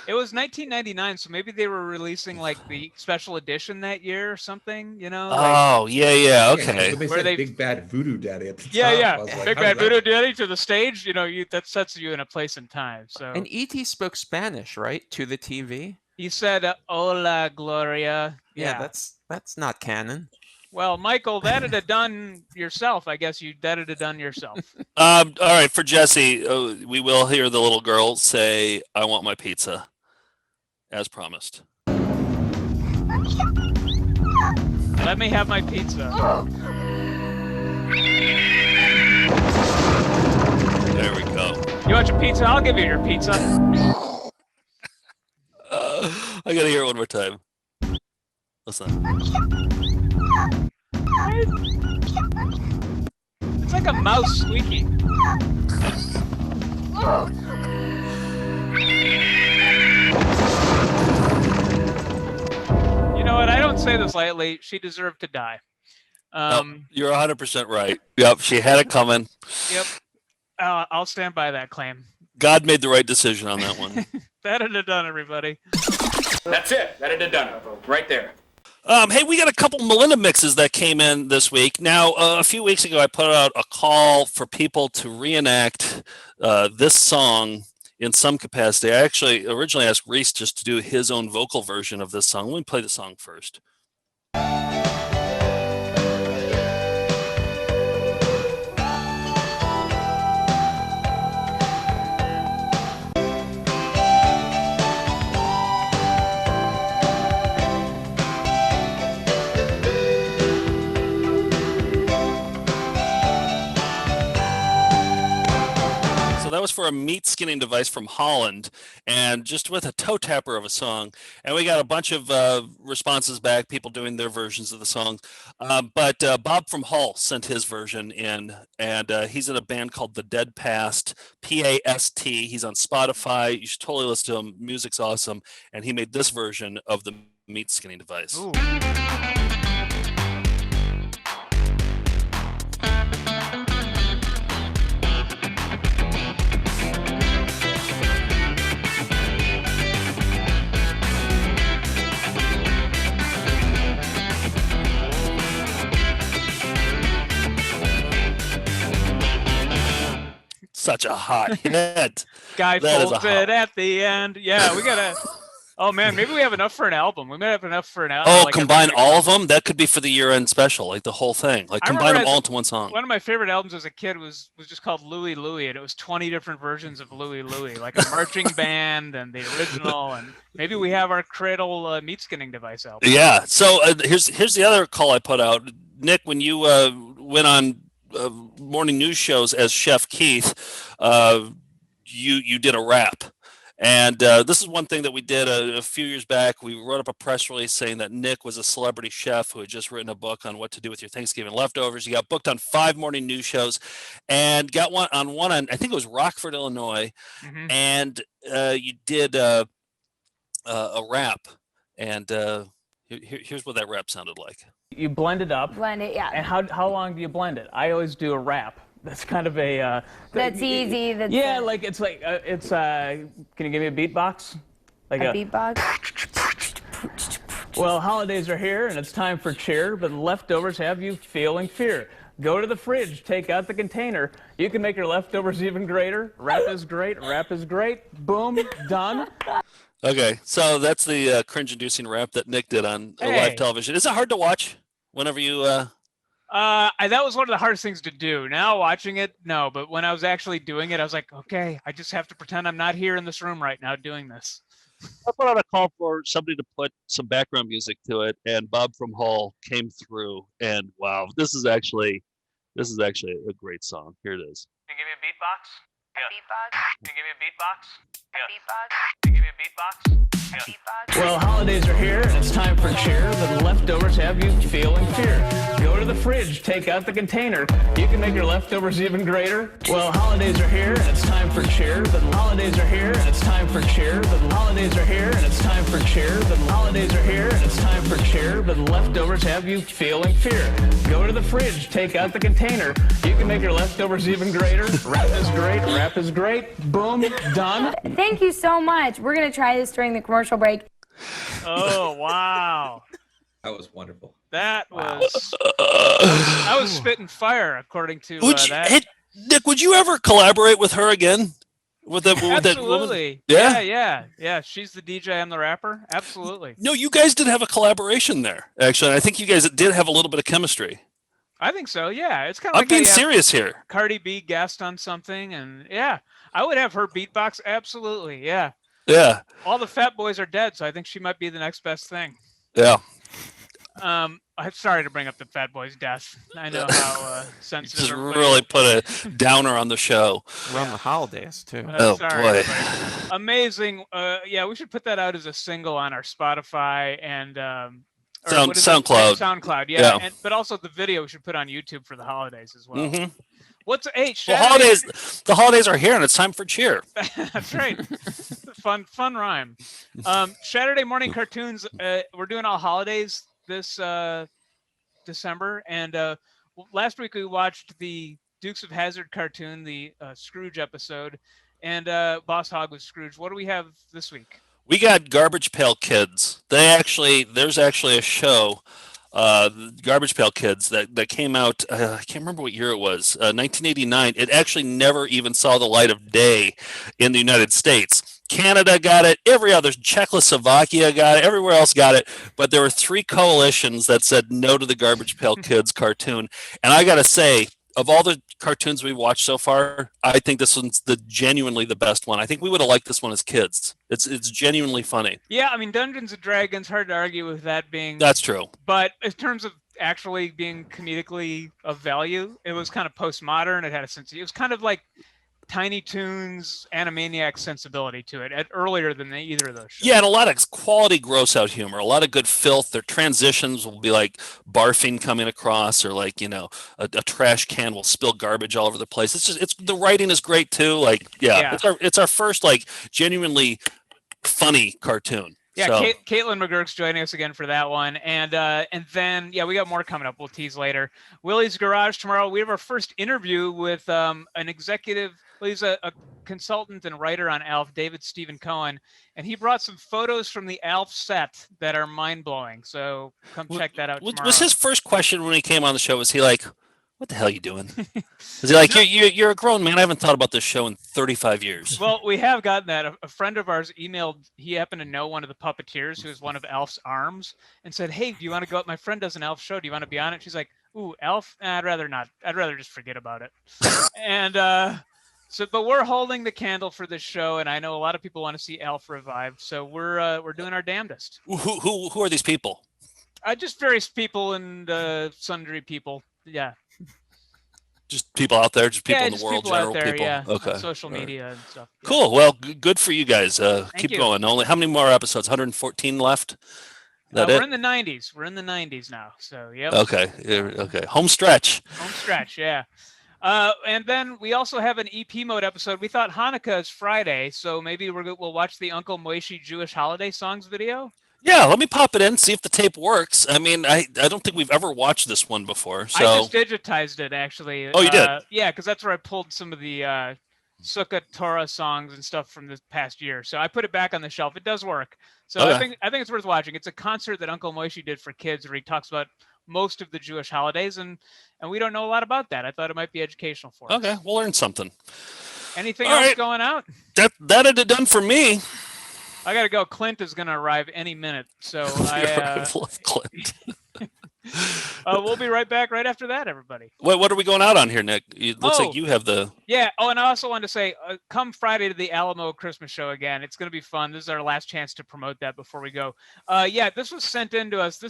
Speaker 2: It was 1999, so maybe they were releasing the special edition that year or something.
Speaker 3: Oh, yeah. Okay.
Speaker 5: They said Big Bad Voodoo Daddy at the top.
Speaker 2: Yeah.
Speaker 5: Big
Speaker 2: Bad Voodoo Daddy to the stage. That sets you in a place and time. So.
Speaker 4: And E.T. spoke Spanish, right, to the TV?
Speaker 2: He said, "Hola, Gloria."
Speaker 4: Yeah, that's not canon.
Speaker 2: Well, Michael, that'd have done yourself. I guess that'd have done yourself.
Speaker 3: All right, for Jesse, we will hear the little girl say, "I want my pizza," as promised.
Speaker 2: Let me have my pizza.
Speaker 3: There we go.
Speaker 2: You want your pizza? I'll give you your pizza.
Speaker 3: I gotta hear it one more time. Listen.
Speaker 2: It's like a mouse squeaking. You know what? I don't say this lightly. She deserved to die.
Speaker 3: You're 100% right. Yep, she had it coming.
Speaker 2: Yep. I'll stand by that claim.
Speaker 3: God made the right decision on that one.
Speaker 2: That'd have done, everybody.
Speaker 17: That's it. That'd have done it. Right there.
Speaker 3: Hey, we got a couple Melinda mixes that came in this week. Now, a few weeks ago, I put out a call for people to reenact this song in some capacity. I actually originally asked Reese just to do his own vocal version of this song. Let me play the song first. That was for a meat skinning device from Holland, and just with a toe tapper of a song. And we got a bunch of responses back, people doing their versions of the song. But Bob from Hull sent his version in, and he's in a band called The Dead Past, P-A-S-T. He's on Spotify. You should totally listen to him. Music's awesome. And he made this version of the meat skinning device.
Speaker 2: Ooh.
Speaker 3: Such a hot hit.
Speaker 2: Guy folds it at the end. Yeah, we gotta. Oh man, maybe we have enough for an album. We might have enough for an album.
Speaker 3: Oh, combine all of them? That could be for the year-end special, like the whole thing. Like combine them all into one song.
Speaker 2: One of my favorite albums as a kid was just called Louie Louie, and it was 20 different versions of Louie Louie, like a marching band and the original, and maybe we have our Cradle meat skinning device album.
Speaker 3: Yeah. So here's the other call I put out, Nick. When you went on morning news shows as Chef Keith, you did a rap. And this is one thing that we did a few years back. We wrote up a press release saying that Nick was a celebrity chef who had just written a book on what to do with your Thanksgiving leftovers. He got booked on 5 morning news shows and got one on I think it was Rockford, Illinois. Mm-hmm. And you did a rap. And here's what that rap sounded like.
Speaker 19: You blend it up.
Speaker 20: Blend it, yeah.
Speaker 19: And how long do you blend it? I always do a rap. That's kind of a.
Speaker 20: That's easy.
Speaker 19: It's can you give me a beatbox? Like
Speaker 20: A beatbox?
Speaker 19: Well, holidays are here and it's time for cheer, but the leftovers have you feeling fear. Go to the fridge, take out the container. You can make your leftovers even greater. Rap is great, rap is great. Boom, done.
Speaker 3: Okay, so that's the cringe-inducing rap that Nick did on live television. Is it hard to watch whenever you?
Speaker 2: That was one of the hardest things to do. Now watching it, no, but when I was actually doing it, I was like, okay, I just have to pretend I'm not here in this room right now doing this.
Speaker 3: I put out a call for somebody to put some background music to it, and Bob from Hull came through, and wow, this is actually a great song. Here it is.
Speaker 2: Can you give me a beatbox? Yeah.
Speaker 20: Beatbox?
Speaker 2: Can you give me a beatbox?
Speaker 20: Beatbox?
Speaker 2: Can you give me a beatbox?
Speaker 19: Well, holidays are here and it's time for cheer, but the leftovers have you feeling fear. Go to the fridge, take out the container. You can make your leftovers even greater. Well, holidays are here and it's time for cheer, but the holidays are here and it's time for cheer, but the holidays are here and it's time for cheer, but the holidays are here and it's time for cheer, but the leftovers have you feeling fear. Go to the fridge, take out the container. You can make your leftovers even greater. Rap is great, rap is great. Boom, done.
Speaker 20: Thank you so much. We're going to try this during the commercial break.
Speaker 2: Oh, wow.
Speaker 5: That was wonderful.
Speaker 2: That was... I was spitting fire, according to that.
Speaker 3: Hey, Nick, would you ever collaborate with her again? With
Speaker 2: Absolutely.
Speaker 3: That
Speaker 2: Yeah. She's the DJ, I'm the rapper. Absolutely.
Speaker 3: No, you guys did have a collaboration there, actually. I think you guys did have a little bit of chemistry.
Speaker 2: I think so, yeah. It's kind of like
Speaker 3: I'm being serious here.
Speaker 2: Cardi B guest on something, and yeah, I would have her beatbox. Absolutely, yeah.
Speaker 3: Yeah.
Speaker 2: All the fat boys are dead, so I think she might be the next best thing.
Speaker 3: Yeah.
Speaker 2: I'm sorry to bring up the fat boys' death. I know how sensitive.
Speaker 3: Just really put a downer on the show.
Speaker 4: Around the holidays too.
Speaker 3: Oh
Speaker 2: sorry,
Speaker 3: boy.
Speaker 2: everybody. Amazing. Yeah, we should put that out as a single on our Spotify and
Speaker 3: SoundCloud.
Speaker 2: SoundCloud, yeah. But also the video we should put on YouTube for the holidays as well.
Speaker 3: Mm-hmm.
Speaker 2: What's
Speaker 3: The holidays are here and it's time for cheer.
Speaker 2: That's right. Fun rhyme. Saturday morning cartoons. We're doing all holidays this December, and last week we watched the Dukes of Hazzard cartoon, the Scrooge episode, and Boss Hogg was Scrooge. What do we have this week?
Speaker 3: We got Garbage Pail Kids. There's actually a show, Garbage Pail Kids, that came out, I can't remember what year it was, 1989. It actually never even saw the light of day in the United States. Canada got it, every other, Czechoslovakia got it, everywhere else got it, but there were 3 coalitions that said no to the Garbage Pail Kids cartoon. And I gotta say, of all the cartoons we've watched so far, I think this one's genuinely the best one. I think we would have liked this one as kids. It's genuinely funny.
Speaker 2: Yeah, I mean, Dungeons and Dragons, hard to argue with that being...
Speaker 3: That's true.
Speaker 2: But in terms of actually being comedically of value, it was kind of postmodern. It had a sense... It was kind of like Tiny Toons, Animaniacs sensibility to it, earlier than either of those shows.
Speaker 3: Yeah, and a lot of quality gross out humor, a lot of good filth. Their transitions will be like barfing coming across, or like, a trash can will spill garbage all over the place. The writing is great too. Like, yeah. It's our first like genuinely funny cartoon.
Speaker 2: Yeah,
Speaker 3: so.
Speaker 2: Caitlin McGurk's joining us again for that one. And then, we got more coming up. We'll tease later. Willie's Garage tomorrow. We have our first interview with an executive. Well, he's a consultant and writer on ALF, David Stephen Cohen. And he brought some photos from the ALF set that are mind-blowing. So come check that out tomorrow.
Speaker 3: Was his first question when he came on the show, was he like, what the hell are you doing? Was he like, you're a grown man. I haven't thought about this show in 35 years.
Speaker 2: Well, we have gotten that. A friend of ours emailed, he happened to know one of the puppeteers who was one of ALF's arms, and said, hey, do you want to go up? My friend does an ALF show. Do you want to be on it? She's like, ooh, ALF? I'd rather not. I'd rather just forget about it. And but we're holding the candle for this show, and I know a lot of people want to see ALF revived, so we're doing our damnedest.
Speaker 3: Who are these people?
Speaker 2: Just various people and sundry people. Yeah.
Speaker 3: Just people out there, just people in the
Speaker 2: just
Speaker 3: world,
Speaker 2: people
Speaker 3: general
Speaker 2: out there,
Speaker 3: people.
Speaker 2: yeah.
Speaker 3: Okay.
Speaker 2: Social media and stuff. Yeah.
Speaker 3: Cool. Well, good for you guys. Keep
Speaker 2: you.
Speaker 3: going. Only how many more episodes? 114 left.
Speaker 2: We're in the 90s. We're in the 90s now. So yeah.
Speaker 3: Okay. Okay. Home stretch.
Speaker 2: Home stretch. Yeah. And then we also have an EP mode episode. We thought Hanukkah is Friday, so maybe we'll watch the Uncle Moishi Jewish holiday songs video.
Speaker 3: Yeah, let me pop it in, see if the tape works. I mean, I don't think we've ever watched this one before. So
Speaker 2: I just digitized it, actually.
Speaker 3: Oh, you did?
Speaker 2: Yeah, because that's where I pulled some of the Sukkot Torah songs and stuff from this past year. So I put it back on the shelf. It does work. So
Speaker 3: Okay.
Speaker 2: I think it's worth watching. It's a concert that Uncle Moishe did for kids where he talks about most of the Jewish holidays, and we don't know a lot about that. I thought it might be educational for us.
Speaker 3: Okay, we'll learn something.
Speaker 2: Anything
Speaker 3: All
Speaker 2: else
Speaker 3: right.
Speaker 2: going out?
Speaker 3: That had it done for me.
Speaker 2: I got to go. Clint is going to arrive any minute. So
Speaker 3: Clint.
Speaker 2: We'll be right back right after that, everybody.
Speaker 3: What are we going out on here, Nick? It looks like you have the...
Speaker 2: Yeah. Oh, and I also wanted to say, come Friday to the Alamo Christmas show again. It's going to be fun. This is our last chance to promote that before we go. Yeah, this was sent in to us.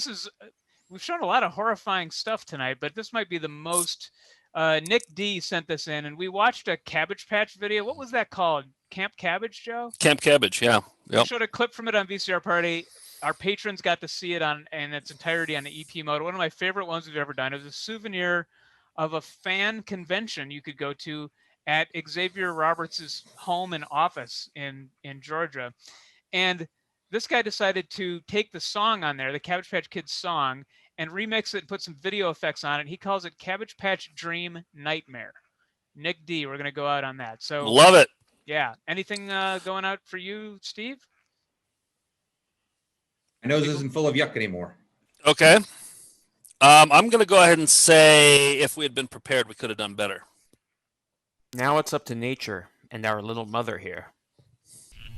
Speaker 2: We've shown a lot of horrifying stuff tonight, but this might be the most... Nick D sent this in, and we watched a Cabbage Patch video. What was that called? Camp Cabbage, Joe?
Speaker 3: Camp Cabbage, yeah.
Speaker 2: We showed a clip from it on VCR Party. Our patrons got to see it in its entirety on the EP mode. One of my favorite ones we've ever done. It was a souvenir of a fan convention you could go to at Xavier Roberts' home and office in Georgia. And this guy decided to take the song on there, the Cabbage Patch Kids song, and remix it and put some video effects on it. He calls it Cabbage Patch Dream Nightmare. Nick D, we're going to go out on that. So
Speaker 3: love it.
Speaker 2: Yeah. Anything going out for you, Steve?
Speaker 5: My nose isn't full of yuck anymore.
Speaker 3: Okay. I'm going to go ahead and say if we had been prepared, we could have done better.
Speaker 4: Now it's up to nature and our little mother here.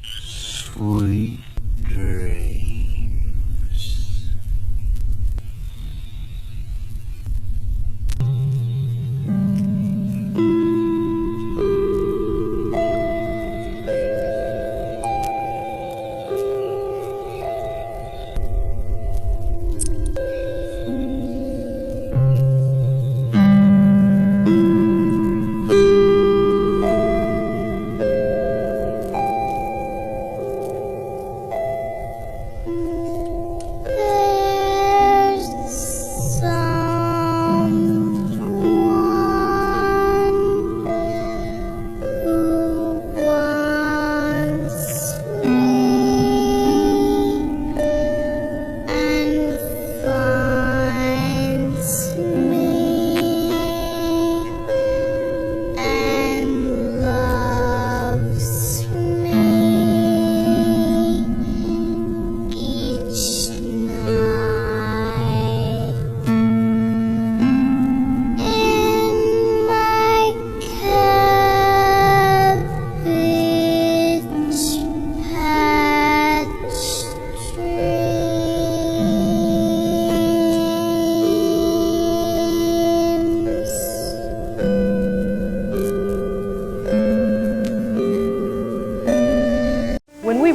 Speaker 11: Sweet dreams.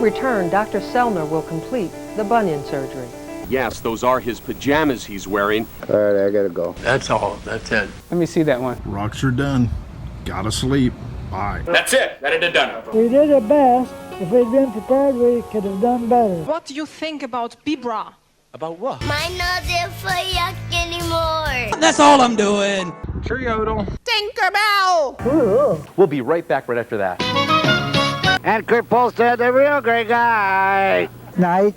Speaker 21: return, Dr. Selner will complete the bunion surgery.
Speaker 22: Yes, those are his pajamas he's wearing.
Speaker 23: All right, I gotta go.
Speaker 24: That's all. That's it.
Speaker 6: Let me see that one.
Speaker 25: Rocks are done. Gotta sleep. Bye.
Speaker 17: That's it. That had it done.
Speaker 26: We did our best. If we'd been prepared, we could have done better.
Speaker 27: What do you think about Bibra?
Speaker 24: About what?
Speaker 10: My nose isn't for yuck anymore.
Speaker 24: That's all I'm doing.
Speaker 6: Cheerio.
Speaker 27: Tinkerbell!
Speaker 8: We'll be right back right after that.
Speaker 11: And Kurt Polster, the real great guy.
Speaker 26: Nice.